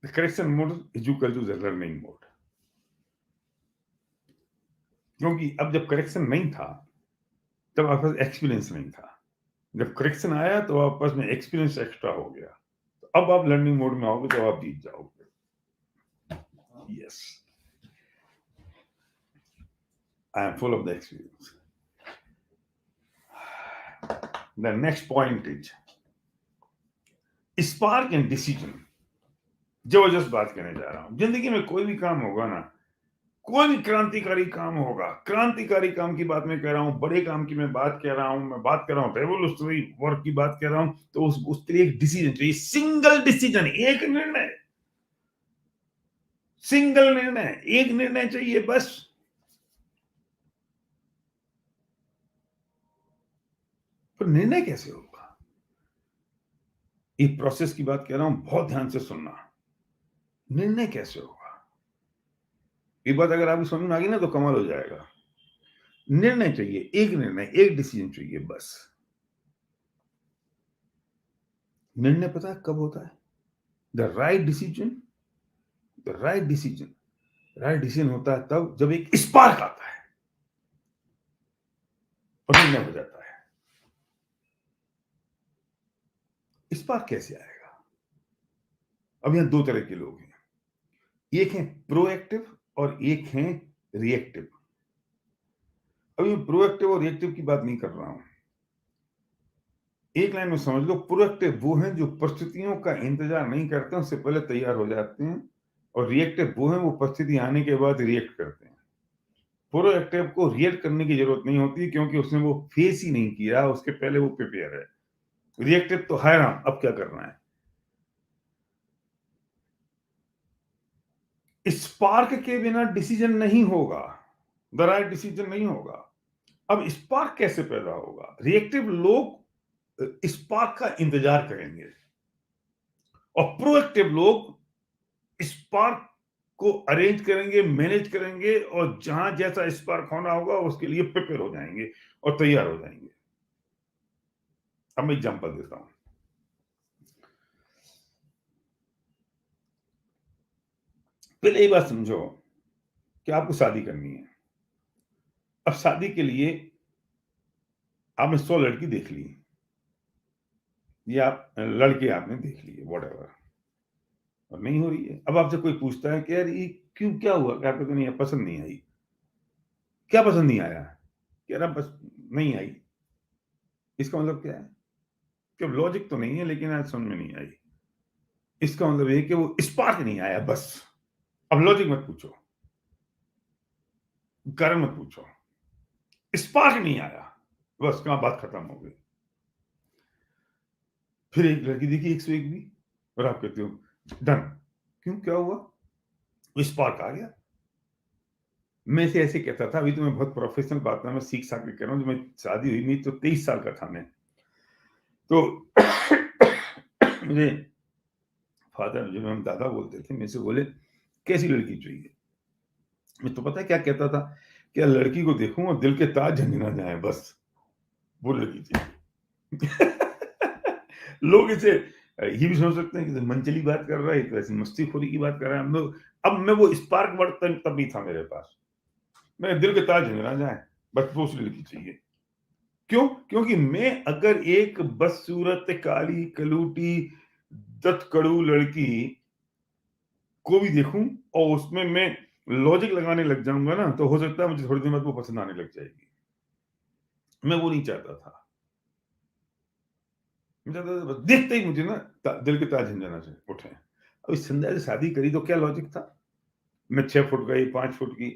[SPEAKER 1] The correction mode is equal to the learning mode। क्योंकि अब जब correction नहीं था, तब आपके पास एक्सपीरियंस नहीं था। जब करेक्शन आया तो आपके पास में एक्सपीरियंस एक्स्ट्रा हो गया। तो अब आप लर्निंग मोड में आओगे तो आप जीत जाओगे। Yes, I am full of the experience. The next point is spark and decision. जबरदस्त बात करने जा रहा हूं। जिंदगी में कोई भी काम होगा ना, कोई भी क्रांतिकारी काम होगा, क्रांतिकारी काम की बात मैं कह रहा हूं, बड़े काम की मैं बात कर रहा हूं, मैं बात कर रहा हूं रेवोल्यूशनरी वर्क की बात कर रहा हूं, तो उसके लिए एक डिसीजन चाहिए, सिंगल डिसीजन, एक निर्णय, सिंगल निर्णय, एक निर्णय चाहिए बस। पर निर्णय कैसे होगा, एक प्रोसेस की बात कर रहा हूं, बहुत ध्यान से सुनना। निर्णय कैसे होगा, ये बात अगर आपको समझ में आ गई ना तो कमाल हो जाएगा। निर्णय चाहिए, एक निर्णय, एक डिसीजन चाहिए बस। निर्णय पता है कब होता है, the right decision, the right decision, right decision होता है तब जब एक स्पार्क आता है और निर्णय हो जाता है। स्पार्क कैसे आएगा, अब यहां दो तरह के लोग हैं, एक है प्रोएक्टिव और एक है रिएक्टिव। अब ये प्रोएक्टिव और रिएक्टिव की बात नहीं कर रहा हूं, एक लाइन में समझ लो, प्रोएक्टिव वो हैं जो परिस्थितियों का इंतजार नहीं करते, उससे पहले तैयार हो जाते हैं, और रिएक्टिव वो हैं वो परिस्थिति आने के बाद रिएक्ट करते हैं। प्रोएक्टिव को रिएक्ट करने की जरूरत नहीं होती क्योंकि उसने वो फेस ही नहीं किया, उसके पहले वो प्रिपेयर है। रिएक्टिव तो है ना, अब क्या करना है। स्पार्क के बिना डिसीजन नहीं होगा, द राइट डिसीजन नहीं होगा। अब स्पार्क कैसे पैदा होगा, रिएक्टिव लोग स्पार्क का इंतजार करेंगे और प्रोएक्टिव लोग स्पार्क को अरेंज करेंगे, मैनेज करेंगे, और जहां जैसा स्पार्क होना होगा उसके लिए प्रिपेयर हो जाएंगे और तैयार हो जाएंगे। अब मैं एग्जांपल देता हूं। पहले ये बात समझो कि आपको शादी करनी है। अब शादी के लिए आपने 100 लड़की देख ली, या लड़के आपने देख लिए, व्हाटएवर, और नहीं हो रही है। अब आपसे कोई पूछता है कि यार ये क्यों, क्या हुआ, क्या आपको तो नहीं पसंद नहीं आई, क्या पसंद नहीं आया, कह रहा बस नहीं आई। इसका मतलब क्या है, कि लॉजिक तो नहीं है लेकिन आज समझ में नहीं आई। इसका मतलब ये कि वो स्पार्क नहीं आया बस। अब लॉजिक मत पूछो, कारण मत पूछो, स्पार्क नहीं आया, बस कहाँ बात खत्म हो गई। फिर एक लड़की देखी 101 भी, और आप कहते हो डन। क्यों, क्या हुआ? स्पार्क आ गया। मैं इसे ऐसे कहता था, अभी तो मैं बहुत प्रोफेशनल बात ना मैं सीख साख के कह रहा हूँ। जब मैं शादी हुई मेरी तो 23 साल का था मैं, तो मुझे फादर, जो हम दादा बोलते थे, मेरे से बोले कैसी लड़की चाहिए? मैं तो पता है क्या कहता था, क्या लड़की को देखूं और दिल के तार झनझना जाए, बस वो लड़की चाहिए। लोग इसे ये भी समझ सकते हैं कि मनचली बात कर रहा है, तो ऐसी मस्तीखोरी की बात कर रहा है हम लोग। अब मैं वो स्पार्क वर्ड तब नहीं था मेरे पास। मेरे दिल के तार झनझना जाए, बस वो उस लड़की चाहिए। क्यों? क्योंकि मैं अगर एक बदसूरत, काली, कलूटी, दत्त-कड़ू लड़की को भी देखूं और उसमें मैं लॉजिक लगाने लग जाऊंगा ना, तो हो सकता है मुझे थोड़ी देर बाद वो पसंद आने लग जाएगी। मैं वो नहीं चाहता था। मैं चाहता था बस देखते ही मुझे ना दिल के तार झनझना से उठे। अब इस संध्या से शादी करी तो क्या लॉजिक था? मैं 6 फुट का, ये 5 फुट की,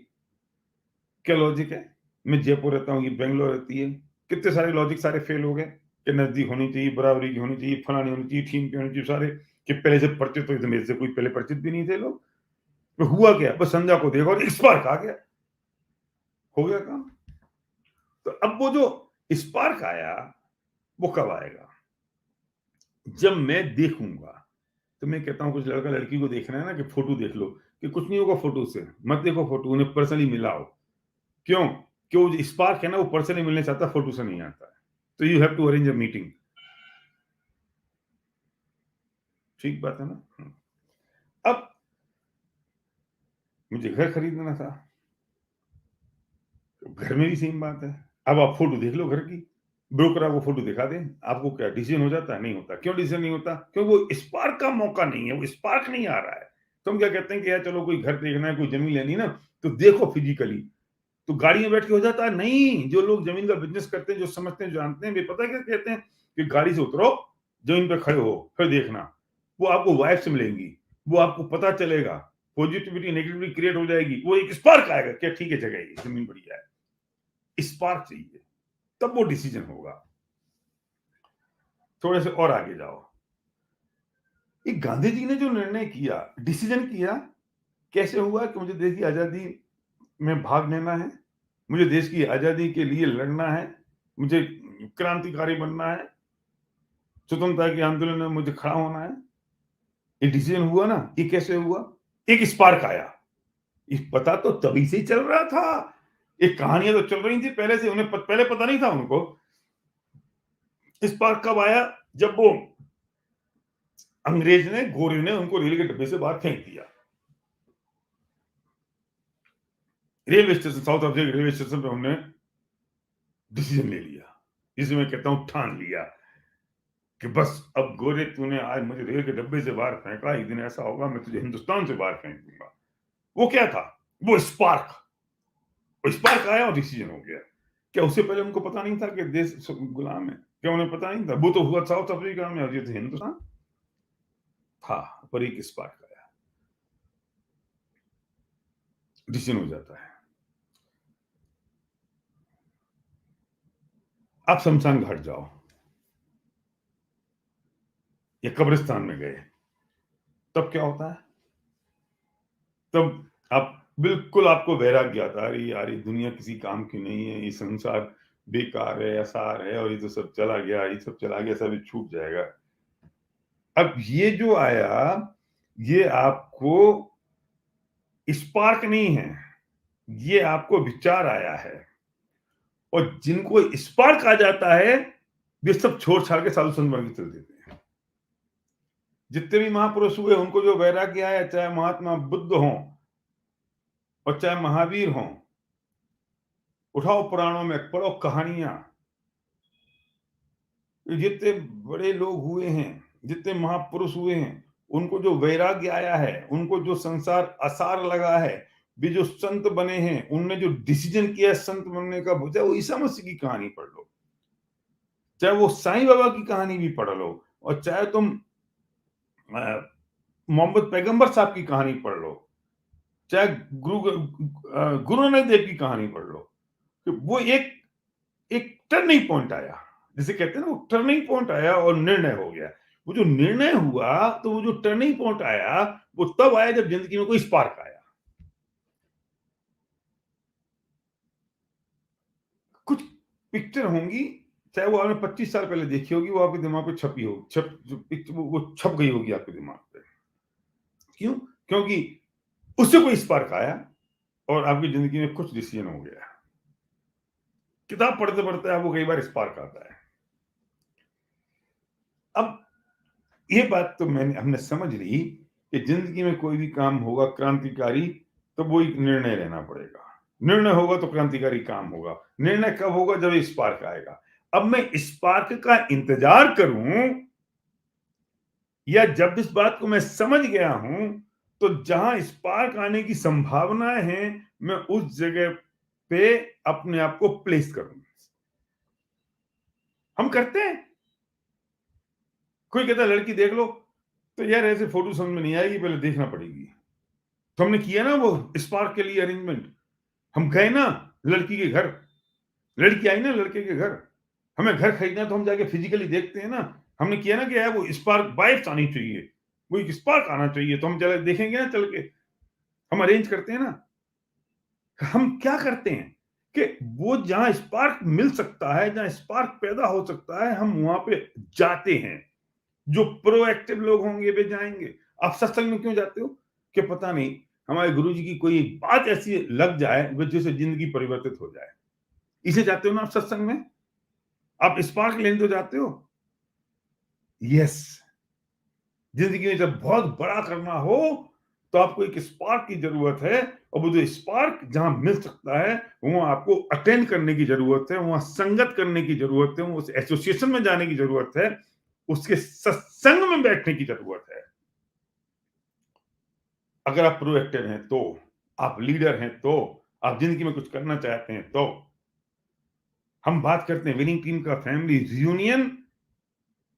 [SPEAKER 1] क्या लॉजिक है? मैं जयपुर रहता हूँ, ये बेंगलोर रहती है। कितने सारे लॉजिक सारे फेल हो गए कि नजदीक होनी चाहिए, बराबरी की होनी चाहिए, फलानी होनी चाहिए, ठीक की होनी चाहिए, सारे कि पहले से परिचित हो, मेरे से कोई पहले परिचित भी नहीं थे लोग। तो हुआ क्या? बस संध्या को देखा और स्पार्क आ गया, हो गया काम। तो अब वो जो स्पार्क आया, वो कब आएगा? जब मैं देखूंगा। तो मैं कहता हूं कुछ लड़का लड़की को देखना है ना, कि फोटो देख लो, कि कुछ नहीं होगा फोटो से, मत देखो फोटो, उन्हें पर्सनली मिलाओ। क्यों? क्यों? जो स्पार्क है ना, वो पर्सनली मिलने चाहता, फोटो से नहीं आता है। तो you have to arrange a meeting. ठीक बात है ना? अब मुझे घर खरीदना था, तो घर में भी सेम बात है। अब आप फोटो देख लो घर की, ब्रोकर आपको फोटो दिखा दे, आपको क्या डिसीजन हो जाता है? नहीं होता। क्यों डिसीजन नहीं होता? क्योंकि वो स्पार्क का मौका नहीं है, वो स्पार्क नहीं आ रहा है। तो हम क्या कहते हैं कि यार चलो कोई घर देखना है, कोई जमीन लेनी है ना, तो देखो फिजिकली। तो गाड़ी में बैठ के हो जाता है? नहीं। जो लोग जमीन का बिजनेस करते हैं, जो समझते हैं, जानते हैं, वे पता है क्या कहते हैं, कि गाड़ी से उतरो, जमीन पे खड़े हो, फिर देखना। वो आपको वाइफ से मिलेंगी, वो आपको पता चलेगा, पॉजिटिविटी नेगेटिविटी क्रिएट हो जाएगी, वो एक स्पार्क आएगा, क्या ठीक है जगह ये जमीन बढ़िया है, स्पार्क चाहिए, तब वो डिसीजन होगा। थोड़े से और आगे जाओ। एक गांधी जी ने जो निर्णय किया, डिसीजन किया, कैसे हुआ कि मुझे देश की आजादी में भाग लेना है, मुझे देश की आजादी के लिए लड़ना है, मुझे क्रांतिकारी बनना है, स्वतंत्रता के आंदोलन में मुझे खड़ा होना है। ये डिसीजन हुआ ना, ये कैसे हुआ? एक स्पार्क आया। ये पता तो तभी से ही चल रहा था, ये कहानियां तो चल रही थी पहले से, उन्हें पहले पता नहीं था उनको। स्पार्क कब आया? जब वो अंग्रेज ने, गोरे ने उनको रेल के डब्बे से बाहर फेंक दिया। रेलवे स्टेशन, साउथ अफ्रीका के रेलवे स्टेशन पे हमने डिसीजन ले लिया, जिसे मैं कहता हूं ठान लिया, कि बस अब गोरे तूने आज मुझे रेल के डब्बे से बाहर फेंका, एक दिन ऐसा होगा मैं तुझे हिंदुस्तान से बाहर फेंक दूंगा। वो क्या था? वो स्पार्क। वो स्पार्क आया और डिसीजन हो गया। क्या उससे पहले उनको पता नहीं था कि देश गुलाम है? क्या उन्हें पता नहीं था? वो तो हुआ साउथ अफ्रीका में और ये तो हिंदुस्तान था। पर एक स्पार्क आया, डिसीजन हो जाता है। आप शमशान घाट जाओ या कब्रिस्तान में गए, तब क्या होता है? तब आप बिल्कुल, आपको वैराग्य आता है, अरे यार ये दुनिया किसी काम की नहीं है, ये संसार बेकार है, असार है, और ये तो सब चला गया, ये सब चला गया, सब छूट जाएगा। अब ये जो आया, ये आपको स्पार्क नहीं है, ये आपको विचार आया है। और जिनको स्पार्क आ जाता है, वे सब छोड़ छाड़ के साधु संत बन के चल देते हैं। जितने भी महापुरुष हुए, उनको जो वैराग्य आया, चाहे महात्मा बुद्ध हों और चाहे महावीर हों, उठाओ पुराणों में पढ़ो कहानियां, जितने बड़े लोग हुए हैं, जितने महापुरुष हुए हैं, उनको जो वैराग्य आया है, उनको जो संसार असार लगा है, वे जो संत बने हैं, उनने जो डिसीजन किया संत बनने का, चाहे वो ईसा मसीह की कहानी पढ़ लो, चाहे वो साईं बाबा की कहानी भी पढ़ लो, और चाहे तुम मोहम्मद पैगंबर साहब की कहानी पढ़ लो, चाहे गुरु नानक देव की कहानी पढ़ लो, कि वो एक एक टर्निंग पॉइंट आया, जिसे कहते हैं ना, वो टर्निंग पॉइंट आया और निर्णय हो गया। वो जो निर्णय हुआ, तो वो जो टर्निंग पॉइंट आया, वो तब आया जब जिंदगी में कोई स्पार्क आया। कुछ पिक्चर होंगी, चाहे वो आपने 25 साल पहले देखी होगी, वो आपके दिमाग पे छपी हो छप जो पिक्चर वो छप गई होगी आपके दिमाग पे। क्यों? क्योंकि उससे कोई स्पार्क आया और आपकी जिंदगी में कुछ डिसीजन हो गया। किताब पढ़ते पढ़ते आपको कई बार स्पार्क आता है। अब ये बात तो हमने समझ ली कि जिंदगी में कोई भी काम होगा क्रांतिकारी, तो वो एक निर्णय लेना पड़ेगा। निर्णय होगा तो क्रांतिकारी काम होगा। निर्णय कब होगा? जब ये स्पार्क आएगा। अब मैं स्पार्क का इंतजार करूं, या जब इस बात को मैं समझ गया हूं, तो जहां स्पार्क आने की संभावनाएं हैं, मैं उस जगह पे अपने आप को प्लेस करूं। हम करते हैं। कोई कहता है लड़की देख लो, तो यार ऐसे फोटो समझ में नहीं आएगी, पहले देखना पड़ेगी। तो हमने किया ना वो स्पार्क के लिए अरेंजमेंट। हम गए ना लड़की के घर, लड़की आई ना लड़के के घर, हमें घर खरीदना है तो हम जाके फिजिकली देखते हैं ना। हमने किया ना कि यार वो स्पार्क वाइब्स आनी चाहिए, वो एक स्पार्क आना चाहिए, तो हम चले देखेंगे ना चल के, हम अरेंज करते हैं ना। हम क्या करते हैं कि वो जहां स्पार्क मिल सकता है, जहां स्पार्क पैदा हो सकता है, हम वहां पे जाते हैं। जो प्रोएक्टिव लोग होंगे वे जाएंगे। आप सत्संग में क्यों जाते हो? कि पता नहीं हमारे गुरुजी की कोई बात ऐसी लग जाए जिससे जिंदगी परिवर्तित हो जाए, इसे जाते हो ना आप सत्संग में। आप स्पार्क लेने तो जाते हो। यस, जिंदगी में जब बहुत बड़ा करना हो, तो आपको एक स्पार्क की जरूरत है, और वो जो स्पार्क जहां मिल सकता है, वहां आपको अटेंड करने की जरूरत है, वहां संगत करने की जरूरत है, उस एसोसिएशन में जाने की जरूरत है, उसके सत्संग में बैठने की जरूरत है। अगर आप प्रोएक्टिव हैं तो, आप लीडर हैं तो, आप जिंदगी में कुछ करना चाहते हैं तो। हम बात करते हैं विनिंग टीम का फैमिली रियूनियन,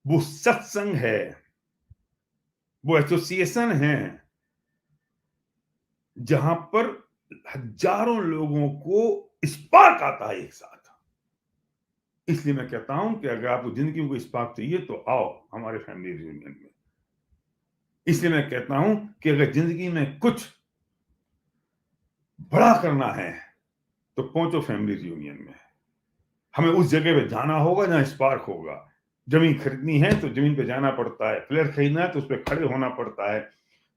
[SPEAKER 1] वो सत्संग है, वो एसोसिएशन है, जहां पर हजारों लोगों को स्पार्क आता है एक साथ। इसलिए मैं कहता हूं कि अगर आपको जिंदगी में कोई स्पार्क चाहिए, तो आओ हमारे फैमिली रियूनियन में। इसलिए मैं कहता हूं कि अगर जिंदगी में कुछ बड़ा करना है, तो पहुंचो फैमिली रियूनियन में। हमें उस जगह पे जाना होगा जहां स्पार्क होगा। जमीन खरीदनी है तो जमीन पे जाना पड़ता है, फ्लैट खरीदना है तो उस पर खड़े होना पड़ता है,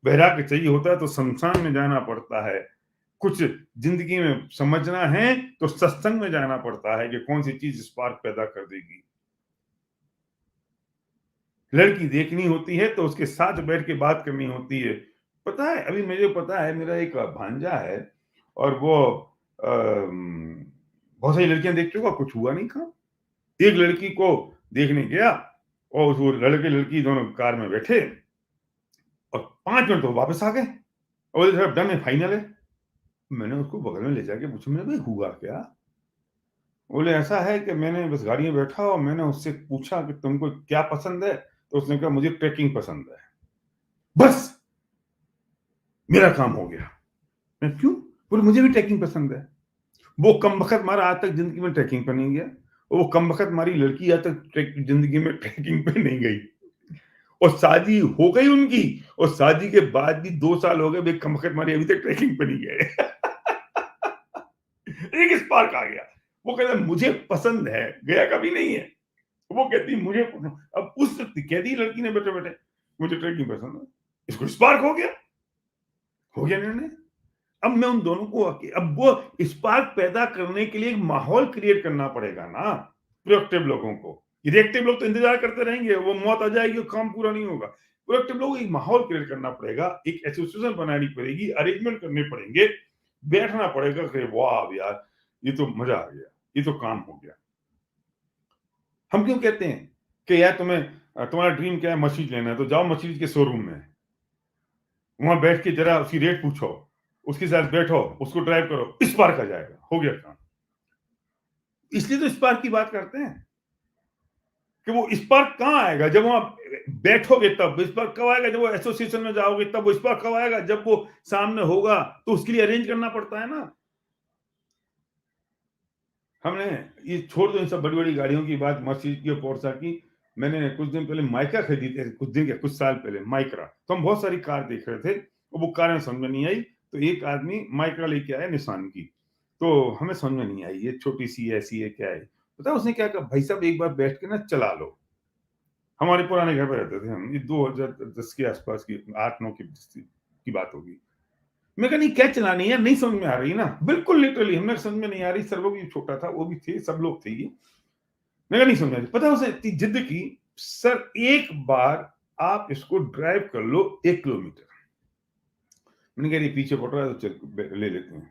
[SPEAKER 1] वैराग्य चाहिए होता है तो शमशान में जाना पड़ता है, कुछ जिंदगी में समझना है तो सत्संग में जाना पड़ता है कि कौन सी चीज स्पार्क पैदा कर देगी। लड़की देखनी होती है तो उसके साथ बैठ के बात करनी होती है। पता है, अभी मुझे पता है, मेरा एक भांजा है, और वो बहुत सारी लड़कियां देख चुका, कुछ हुआ नहीं था। एक लड़की को देखने गया, और वो लड़के लड़की दोनों कार में बैठे, और 5 मिनट तो वापस आ गए, और बोले डन है, फाइनल है। मैंने उसको बगल में ले जाके पूछा, मैंने भाई हुआ क्या? बोले ऐसा है कि मैंने बस गाड़ी में बैठा और मैंने उससे पूछा कि तुमको क्या पसंद है, तो उसने कहा मुझे ट्रैकिंग पसंद है। बस मेरा काम हो गया। मैं क्यों? बोले मुझे भी ट्रैकिंग पसंद है। वो कमबख्त मारा आज तक जिंदगी में ट्रैकिंग पर नहीं गया, और वो कमबख्त मारी लड़की आज तक जिंदगी में ट्रैकिंग पे नहीं गई, और शादी हो गई उनकी, और शादी के बाद भी 2 साल हो गए, वे कमबख्त मारी अभी तक ट्रैकिंग पे नहीं गए। एक स्पार्क आ गया। वो कहता मुझे पसंद है, गया कभी नहीं है। वो कहती मुझे पसंद। अब उस कह दी लड़की ने बैठे बैठे मुझे ट्रैकिंग पसंद है, इसको स्पार्क हो गया निर्णय। अब मैं उन दोनों को अब वो स्पार्क पैदा करने के लिए एक माहौल क्रिएट करना पड़ेगा ना प्रोएक्टिव लोगों को। रिएक्टिव लोग तो इंतजार करते रहेंगे, वो मौत आ जाएगी, काम पूरा नहीं होगा। प्रोएक्टिव लोग एक माहौल क्रिएट करना पड़ेगा, एक एसोसिएशन बनानी पड़ेगी, अरेंजमेंट करने पड़ेंगे, बैठना पड़ेगा कि वाह यार ये तो मजा आ गया, ये तो काम हो गया। हम क्यों कहते हैं कि यार तुम्हारा ड्रीम क्या है? मशीन लेना है, तो जाओ मशीन के शोरूम में, वहां बैठ के जरा उसकी रेट पूछो, उसके साथ बैठो, उसको ड्राइव करो, स्पार्क आ जाएगा, हो गया काम। इसलिए तो स्पार्क की बात करते हैं कि वो स्पार्क कहां आएगा? जब वहां बैठोगे तब। स्पार्क कब आएगा? जब वो एसोसिएशन में जाओगे तब। वो स्पार्क कब आएगा? जब वो सामने होगा। तो उसके लिए अरेंज करना पड़ता है ना। हमने ये छोड़ दो इन सब बड़ी बड़ी गाड़ियों की बात, मर्सिडीज की और पोर्शा की। मैंने कुछ दिन पहले माइका खरीदी थी, कुछ साल पहले माइक्रा। तो हम बहुत सारी कार देख रहे थे और वो कार में समझ में नहीं आई। तो एक आदमी माइक्रा लेके आया निसान की। तो हमें समझ में नहीं आई ये छोटी सी ऐसी है क्या है। पता है उसने क्या कहा? भाई साहब एक बार बैठ के ना चला लो। हमारे पुराने घर पे रहते थे हम, ये 2010 के आसपास की, 8-9 की बात होगी। मैं कहा नहीं क्या चलानी है, नहीं समझ में आ रही ना। बिल्कुल लिटरली हमें समझ में नहीं आ रही। सर्वो भी छोटा था, वो भी थे, सब लोग थे ये। मैं कहा नहीं समझ आ रही। पता है उसने इतनी जिद की, सर एक बार आप इसको ड्राइव कर लो 1 किलोमीटर। मैंने कहा ये पीछे पड़ रहा है तो चल ले लेते हैं।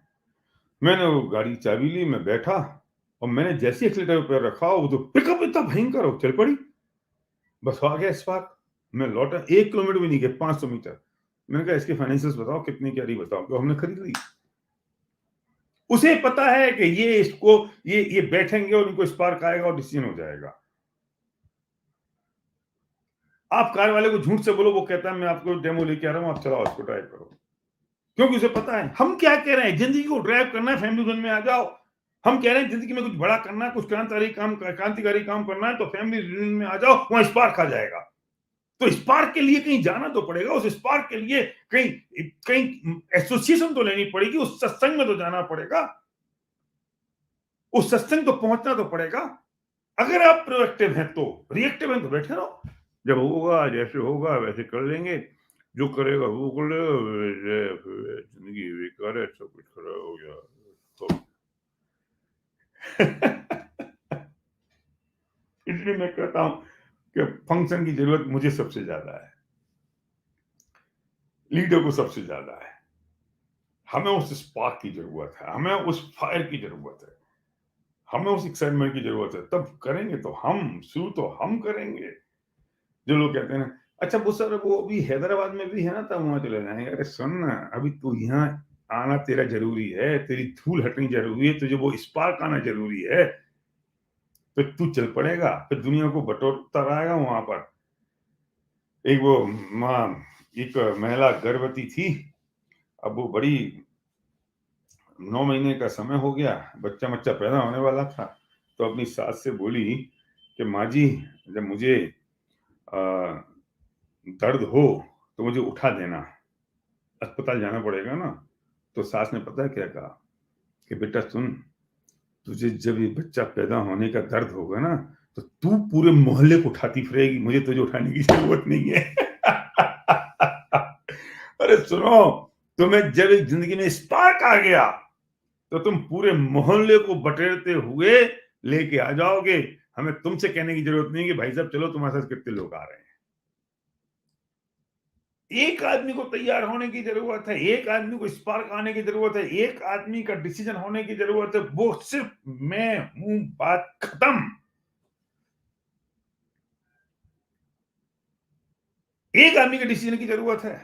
[SPEAKER 1] मैंने वो गाड़ी की चाबी ली, मैं बैठा और मैंने जैसे एक्सीलेटर पे पैर रखा, वो तो पिकअप इतना भयंकर हो, चल पड़ी। बस आ गया स्पार्क। मैं लौटा, 1 किलोमीटर भी नहीं गया, 500 मीटर। मैंने कहा इसके फाइनेंशियल्स बताओ कितने की आ रही बताओ। तो हमने खरीद ली। उसे पता है कि ये इसको ये बैठेंगे और इनको स्पार्क आएगा और डिसीजन हो जाएगा। आप कार वाले को झूठ से बोलो, वो कहता है मैं आपको डेमो लेके आ रहा हूं, आप चलाओ इसको, ड्राइव करो। क्योंकि उसे पता है हम क्या कह रहे हैं। जिंदगी को ड्राइव करना है, फैमिली जोन में आ जाओ। हम कह रहे हैं जिंदगी में कुछ बड़ा करना है, कुछ क्रांतिकारी काम करना है, तो फैमिली यूनियन में आ जाओ, वहां स्पार्क आ जाएगा। तो स्पार्क के लिए कहीं जाना तो पड़ेगा। उस स्पार्क के लिए कहीं कहीं एसोसिएशन तो लेनी पड़ेगी, उस सत्संग में तो जाना पड़ेगा, उस सत्संग तो पहुंचना तो पड़ेगा। अगर आप प्रोएक्टिव हैं तो। रिएक्टिव हैं तो बैठे रहो, जब होगा जैसे होगा वैसे कर लेंगे, जो करेगा वो कर लेगा, जिंदगी बेकार है, सब कुछ खराब हो गया तो। इसलिए मैं कहता हूं कि फंक्शन की जरूरत मुझे सबसे ज्यादा है, लीडर को सबसे ज्यादा है। हमें उस स्पार्क की जरूरत है, हमें उस फायर की जरूरत है, हमें उस एक्साइटमेंट की जरूरत है। तब करेंगे तो हम, शुरू तो हम करेंगे। जो लोग कहते हैं ना, अच्छा वो सर वो अभी हैदराबाद में भी है ना, तब वहां चले जाएंगे। अरे सुन ना, अभी तू यहाँ आना तेरा जरूरी है, तेरी धूल हटनी जरूरी है, तुझे वो स्पार्क आना जरूरी है। फिर तू चल पड़ेगा, फिर दुनिया को बटोरता रहेगा वहां पर। एक वो माँ, एक महिला गर्भवती थी। अब वो बड़ी, 9 महीने का समय हो गया, बच्चा बच्चा पैदा होने वाला था। तो अपनी सास से बोली कि माँ जी, जब मुझे आ, दर्द हो तो मुझे उठा देना, अस्पताल जाना पड़ेगा ना। तो सास ने पता है क्या कहा कि बेटा सुन, तुझे जब ये बच्चा पैदा होने का दर्द होगा ना, तो तू पूरे मोहल्ले को उठाती फिरेगी, मुझे तुझे उठाने की जरूरत नहीं है। अरे सुनो, तुम्हें जब एक जिंदगी में स्पार्क आ गया तो तुम पूरे मोहल्ले को बटेरते हुए लेके आ जाओगे। हमें तुमसे कहने की जरूरत नहीं कि भाई साहब चलो तुम्हारे साथ कितने लोग आ रहे हैं। एक आदमी को तैयार होने की जरूरत है, एक आदमी को स्पार्क आने की जरूरत है, एक आदमी का डिसीजन होने की जरूरत है। वो सिर्फ मैं हूं, बात खत्म। एक आदमी के डिसीजन की जरूरत है,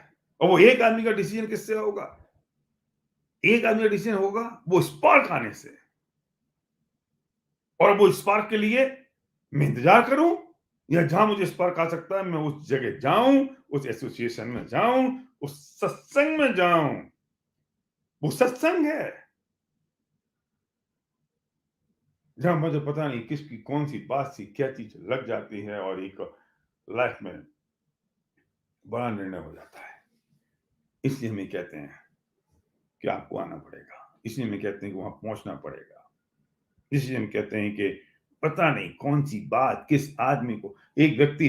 [SPEAKER 1] और वो एक आदमी का डिसीजन किससे होगा? एक आदमी का डिसीजन होगा वो स्पार्क आने से। और वो स्पार्क के लिए मैं इंतजार करूं, या जहां मुझे स्पार्क आ सकता है मैं उस जगह जाऊं, उस एसोसिएशन में जाऊं, उस सत्संग में जाऊं। वो सत्संग है जहां मुझे पता नहीं किसकी कौन सी बात सी क्या चीज लग जाती है और एक लाइफ में बड़ा निर्णय हो जाता है। इसलिए हमें कहते हैं कि आपको आना पड़ेगा, इसलिए हमें कहते हैं कि वहां पहुंचना पड़ेगा, इसलिए हम कहते हैं कि पता नहीं कौन सी बात किस आदमी को। एक व्यक्ति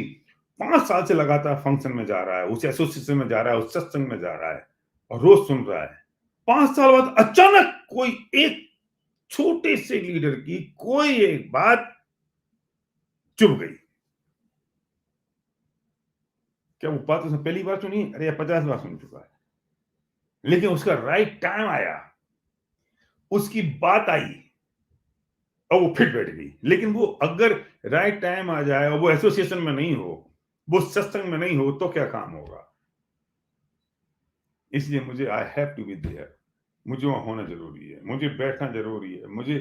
[SPEAKER 1] 5 साल से लगातार फंक्शन में जा रहा है, उस एसोसिएशन में जा रहा है, उस सत्संग में जा रहा है और रोज सुन रहा है। 5 साल बाद अचानक कोई एक छोटे से लीडर की कोई एक बात चुभ गई। क्या वो बात उसने पहली बार सुनी? अरे या 50 बार सुन चुका है। लेकिन उसका राइट टाइम आया, उसकी बात आई और वो फिट बैठ गई। लेकिन वो अगर राइट टाइम आ जाए और वो एसोसिएशन में नहीं हो, वो सत्संग में नहीं हो, तो क्या काम होगा? इसलिए मुझे I have to be there, मुझे वहां होना जरूरी है, मुझे बैठना जरूरी है, मुझे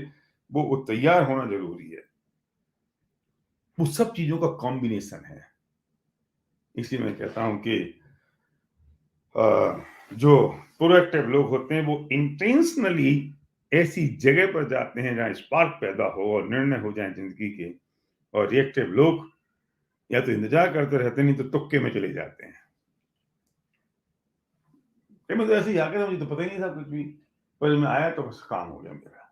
[SPEAKER 1] वो तैयार होना जरूरी है। वो सब चीजों का कॉम्बिनेशन है। इसलिए मैं कहता हूं कि जो प्रोएक्टिव लोग होते हैं वो इंटेंशनली ऐसी जगह पर जाते हैं जहां स्पार्क पैदा हो और निर्णय हो जाए जिंदगी के। और रिएक्टिव लोग या तो इंतजार करते रहते, नहीं तो तुक्के में चले जाते हैं। मुझे ऐसे ही आ गया था, मुझे तो पता ही नहीं था कुछ भी, पर मैं आया तो बस काम हो गया मेरा।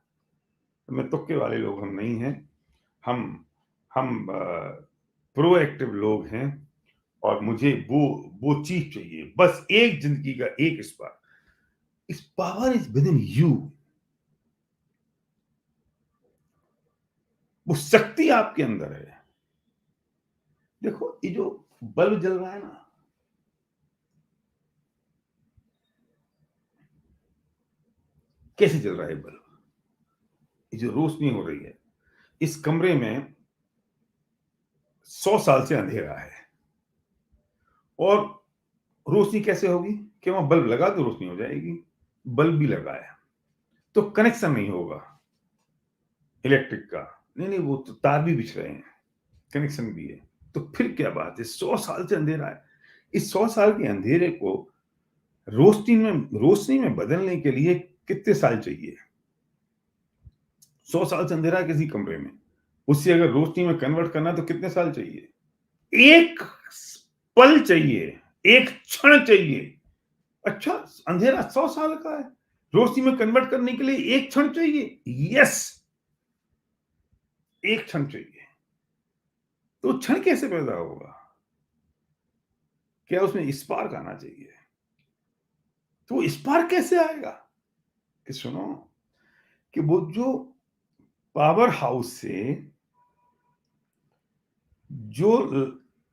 [SPEAKER 1] तो मैं तुक्के वाले लोग हम नहीं हैं। हम हम प्रोएक्टिव लोग हैं। और मुझे वो चीज चाहिए, बस एक जिंदगी का एक स्पार्क। इस power is with in you. वो शक्ति आपके अंदर है। देखो, ये जो बल्ब जल रहा है ना, कैसे जल रहा है बल्ब? ये जो रोशनी हो रही है, इस कमरे में 100 साल से अंधेरा है। और रोशनी कैसे होगी? कि वहां बल्ब लगा तो रोशनी हो जाएगी। बल्ब भी लगाया तो कनेक्शन नहीं होगा इलेक्ट्रिक का। नहीं नहीं, वो तो तार भी बिछ रहे हैं, कनेक्शन भी है। तो फिर क्या बात है? 100 साल से अंधेरा है। इस 100 साल के अंधेरे को रोशनी में बदलने के लिए कितने साल चाहिए? 100 साल से अंधेरा है किसी कमरे में, उससे अगर रोशनी में कन्वर्ट करना तो कितने साल चाहिए? एक पल चाहिए, एक क्षण चाहिए। अच्छा, अंधेरा 100 साल का है, रोशनी में कन्वर्ट करने के लिए एक क्षण चाहिए। यस, एक क्षण चाहिए। तो क्षण कैसे पैदा होगा? क्या उसमें स्पार्क आना चाहिए? तो स्पार्क कैसे आएगा? कि सुनो, कि वो जो पावर हाउस से जो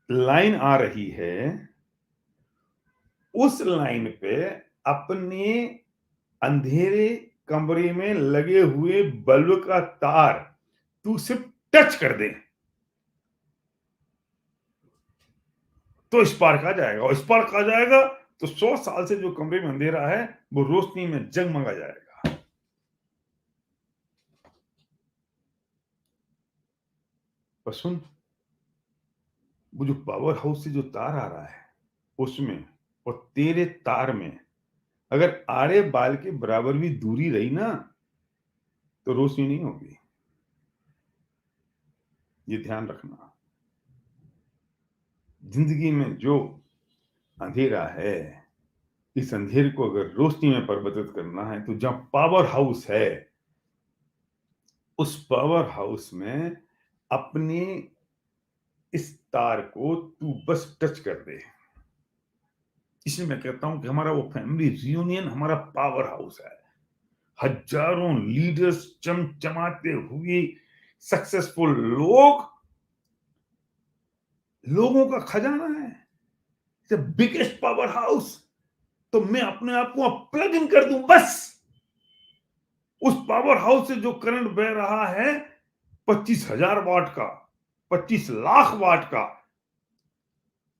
[SPEAKER 1] लाइन आ रही है, उस लाइन पे अपने अंधेरे कमरे में लगे हुए बल्ब का तार तू सिर्फ टच कर दे तो स्पार्क आ जाएगा। और स्पार्क आ जाएगा तो 100 साल से जो कमरे में अंधेरा है वो रोशनी में जगमगा जाएगा। पर सुन, वो जो पावर हाउस से जो तार आ रहा है उसमें और तेरे तार में अगर आड़े बाल के बराबर भी दूरी रही ना, तो रोशनी नहीं होगी। ये ध्यान रखना। जिंदगी में जो अंधेरा है, इस अंधेरे को अगर रोशनी में परिवर्तित करना है तो जहां पावर हाउस है, उस पावर हाउस में अपने इस तार को तू बस टच कर दे। इसलिए मैं कहता हूं कि हमारा वो फैमिली रियूनियन हमारा पावर हाउस है। हजारों लीडर्स चमचमाते हुए सक्सेसफुल लोगों का खजाना है, बिगेस्ट पावर हाउस। तो मैं अपने आप को प्लग इन कर दूं बस। उस पावर हाउस से जो करंट बह रहा है 25,000 वाट का, 25 लाख वाट का,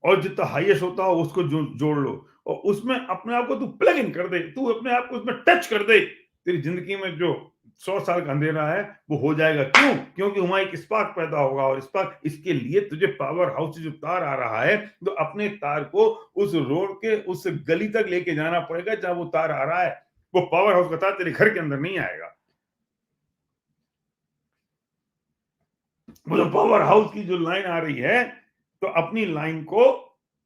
[SPEAKER 1] और जितना हाईएस्ट होता हो उसको जोड़ लो और उसमें अपने आप को तू प्लग इन कर दे, तू अपने आप को उसमें टच कर दे। तेरी जिंदगी में जो 100 साल का अंधेरा है वो हो जाएगा। क्यों? क्योंकि वहां एक स्पार्क पैदा होगा। और स्पार्क, इसके लिए तुझे पावर हाउस से जो तार आ रहा है, तो अपने तार को उस रोड के उस गली तक लेके जाना पड़ेगा जहां वो तार आ रहा है। वो पावर हाउस का तार तेरे घर के अंदर नहीं आएगा। वो जो पावर हाउस की जो लाइन आ रही है, तो अपनी लाइन को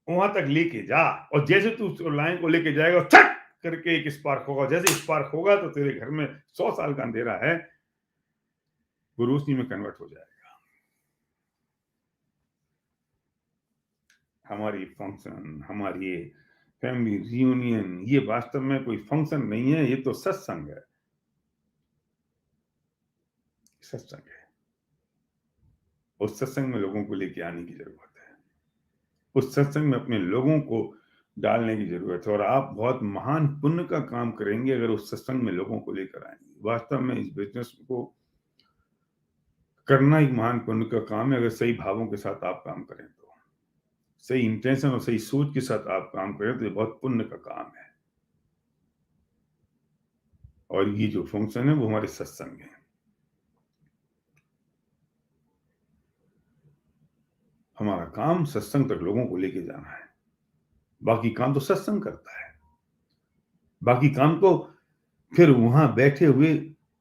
[SPEAKER 1] वहां तक लेके जा। और जैसे तू उस लाइन को लेके जाएगा, छट करके एक स्पार्क होगा। जैसे स्पार्क होगा तो तेरे घर में 100 साल का अंधेरा है वो रोशनी में कन्वर्ट हो जाएगा। हमारी फंक्शन, हमारी फैमिली रियूनियन, ये वास्तव में कोई फंक्शन नहीं है, ये तो सत्संग है। सत्संग है। उस सत्संग में लोगों को लेके आने की जरूरत है। उस सत्संग में अपने लोगों को डालने की जरूरत है। और आप बहुत महान पुण्य का काम करेंगे अगर उस सत्संग में लोगों को लेकर आएंगे। वास्तव में इस बिजनेस को करना एक महान पुण्य का काम है। अगर सही भावों के साथ आप काम करें तो, सही इंटेंशन और सही सोच के साथ आप काम करें तो ये बहुत पुण्य का काम है। और ये जो फंक्शन है वो हमारे सत्संग है। हमारा काम सत्संग तक लोगों को लेके जाना है। बाकी काम तो सत्संग करता है। बाकी काम तो फिर वहां बैठे हुए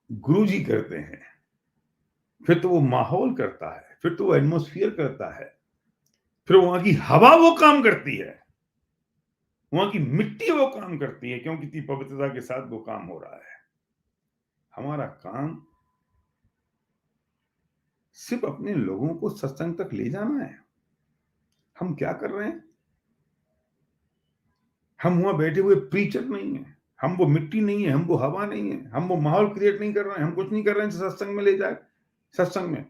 [SPEAKER 1] गुरुजी करते हैं। फिर तो वो माहौल करता है, फिर तो वो एटमॉस्फेयर करता है, फिर वहां की हवा वो काम करती है, वहां की मिट्टी वो काम करती है, क्योंकि इतनी पवित्रता के साथ वो काम हो रहा है। हमारा काम सिर्फ अपने लोगों को सत्संग तक ले जाना है। हम क्या कर रहे हैं? हम वहां बैठे हुए प्रीचर नहीं है, हम वो मिट्टी नहीं है, हम वो हवा नहीं है, हम वो माहौल क्रिएट नहीं कर रहे हैं, हम कुछ नहीं कर रहे हैं जो सत्संग में ले जाए। सत्संग में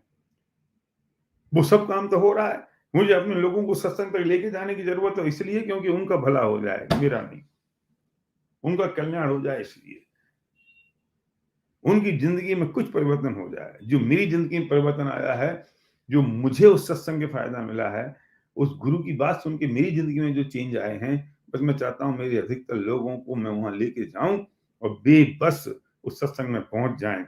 [SPEAKER 1] वो सब काम तो हो रहा है। मुझे अपने लोगों को सत्संग तक लेके जाने की जरूरत है, इसलिए क्योंकि उनका भला हो जाए, मेरा नहीं। उनका कल्याण हो जाए, इसलिए उनकी जिंदगी में कुछ परिवर्तन हो जाए। जो मेरी जिंदगी में परिवर्तन आया है, जो मुझे उस सत्संग के फायदा मिला है, उस गुरु की बात सुन के मेरी जिंदगी में जो चेंज आए हैं, बस मैं चाहता हूं मेरे अधिकतर लोगों को मैं वहां लेके जाऊं और बेबस उस सत्संग में पहुंच जाएं,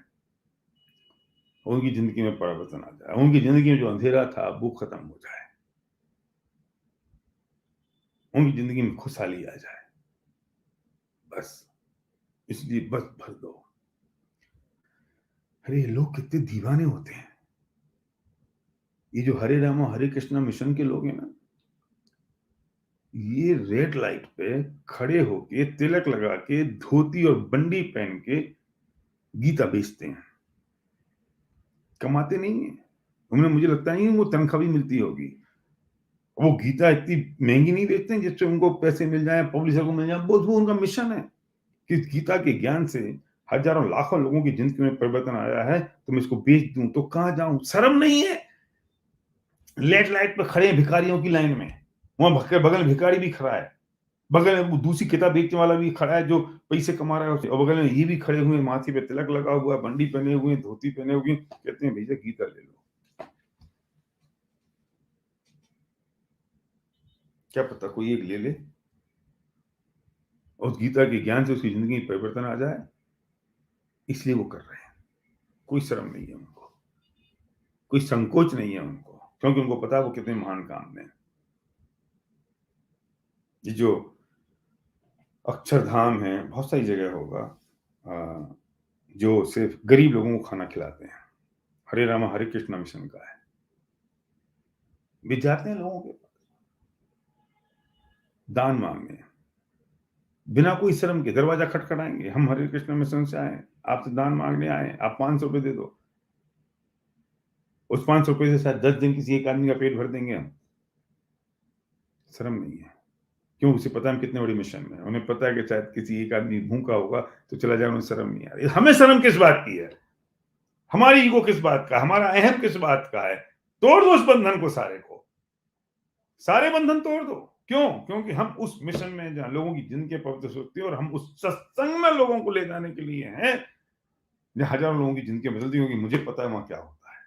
[SPEAKER 1] उनकी जिंदगी में परिवर्तन आ जाए, उनकी जिंदगी में जो अंधेरा था वो खत्म हो जाए, उनकी जिंदगी में खुशहाली आ जाए। बस इसलिए बस भर दो। अरे लोग कितने दीवाने होते हैं। ये जो हरे रामा हरे कृष्णा मिशन के लोग हैं ना, ये रेड लाइट पे खड़े होके तिलक लगा के धोती और बंडी पहन के गीता बेचते हैं। कमाते नहीं है उन्हें, मुझे लगता नहीं वो तनख्वाह भी मिलती होगी। वो गीता इतनी महंगी नहीं बेचते हैं जिससे उनको पैसे मिल जाए, पब्लिशर को मिल जाए। वो उनका मिशन है कि गीता के ज्ञान से हजारों लाखों लोगों की जिंदगी में परिवर्तन आया है, तो मैं इसको बेच दूं तो कहां जाऊं? शर्म नहीं है? लेट लाइट पे खड़े हैं भिखारियों की लाइन में, वहां बगल में भिखारी भी खड़ा है, बगल में वो दूसरी किताब बेचने वाला भी खड़ा है जो पैसे कमा रहा है, और बगल में ये भी खड़े हुए, माथे पे तिलक लगा हुआ, बंडी पहने हुए, धोती पहने हुए, कहते हैं भैया गीता ले लो। क्या पता कोई एक ले ले और उस गीता के ज्ञान से उसकी जिंदगी में परिवर्तन आ जाए, इसलिए वो कर रहे हैं। कोई शर्म नहीं है उनको, कोई संकोच नहीं है उनको, क्योंकि उनको पता है वो कितने महान काम में। ये जो अक्षरधाम है, बहुत सारी जगह होगा जो सिर्फ गरीब लोगों को खाना खिलाते हैं। हरे रामा हरे कृष्णा मिशन का है। वे जाते हैं लोगों के पास दान मांगने, बिना कोई शर्म के दरवाजा खटखटाएंगे, हम हरे कृष्णा मिशन से आए, आपसे दान मांगने आए, आप 500 रुपए दे दो। उस 500 रुपए से शायद 10 दिन किसी एक आदमी का पेट भर देंगे हम। शर्म नहीं है, क्यों? उसे पता है हम कितने बड़ी मिशन में, उन्हें पता है कि शायद किसी एक आदमी भूखा होगा तो चला जाए, उन्हें शर्म नहीं आ रही। हमें शर्म किस बात की है? हमारी ईगो किस बात का, हमारा अहम किस बात का है? तोड़ दो उस बंधन को, सारे को, सारे बंधन तोड़ दो। क्यों? क्योंकि हम उस मिशन में जहां लोगों की जिंदगी पवित्र होती है, और हम उस सत्संग में लोगों को ले जाने के लिए हैं जहां हजारों लोगों की जिंदगी बदलती होगी। मुझे पता है वहां क्या होता है,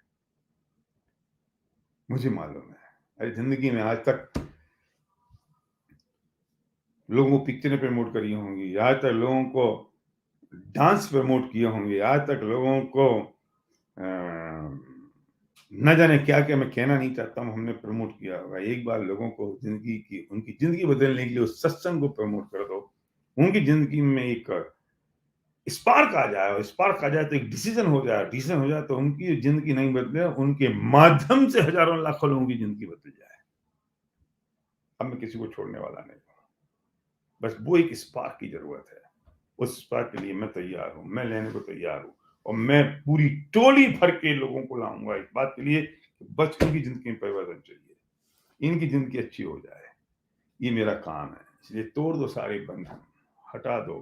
[SPEAKER 1] मुझे मालूम है। अरे जिंदगी में आज तक लोगों को पिक्चरें प्रमोट करी होंगी, आज तक लोगों को डांस प्रमोट किए होंगे, आज तक लोगों को न जाने क्या क्या, मैं कहना नहीं चाहता हूँ, हमने प्रमोट किया होगा। एक बार लोगों को जिंदगी की, उनकी जिंदगी बदलने के लिए उस सत्संग को प्रमोट कर दो, उनकी जिंदगी में एक स्पार्क आ जाए, और स्पार्क आ जाए तो एक डिसीजन हो जाए, डिसीजन हो जाए तो उनकी जिंदगी नहीं बदले, उनके माध्यम से हजारों लाखों लोगों की जिंदगी बदल जाए। अब मैं किसी को छोड़ने वाला नहीं हूँ, बस वो एक स्पार्क की जरूरत है। उस स्पार्क के लिए मैं तैयार हूँ, मैं लेने को तैयार हूँ, और मैं पूरी टोली भर के लोगों को लाऊंगा इस बात के लिए कि बस इनकी जिंदगी में परिवर्तन चाहिए, इनकी जिंदगी अच्छी हो जाए, ये मेरा काम है। इसलिए तोड़ दो सारे बंधन, हटा दो,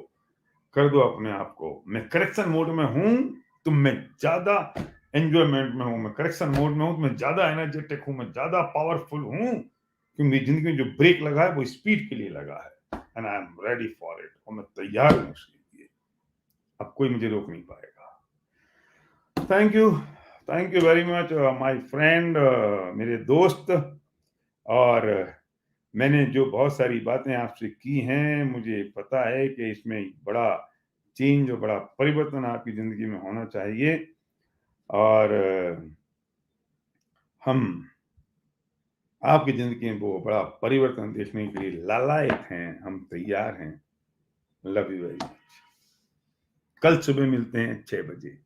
[SPEAKER 1] कर दो अपने आप को। मैं करेक्शन मोड में हूं तो मैं ज्यादा एंजॉयमेंट में हूं, मैं करेक्शन मोड में हूं तो मैं ज्यादा एनर्जेटिक हूं, मैं ज्यादा पावरफुल हूं, क्योंकि मेरी जिंदगी में जो ब्रेक लगा है वो स्पीड के लिए लगा है, and I am ready for it, और मैं तैयार हूं उसके लिए। अब कोई मुझे रोक नहीं पाएगा। Thank you very much my friend, मेरे दोस्त। और मैंने जो बहुत सारी बातें आपसे की हैं, मुझे पता है कि इसमें बड़ा चेंज और बड़ा परिवर्तन आपकी जिंदगी में होना चाहिए, और हम आपकी ज़िंदगी में वो बड़ा परिवर्तन देखने के लिए लालायित हैं, हम तैयार हैं। Love you very much. कल सुबह मिलते हैं 6 बजे।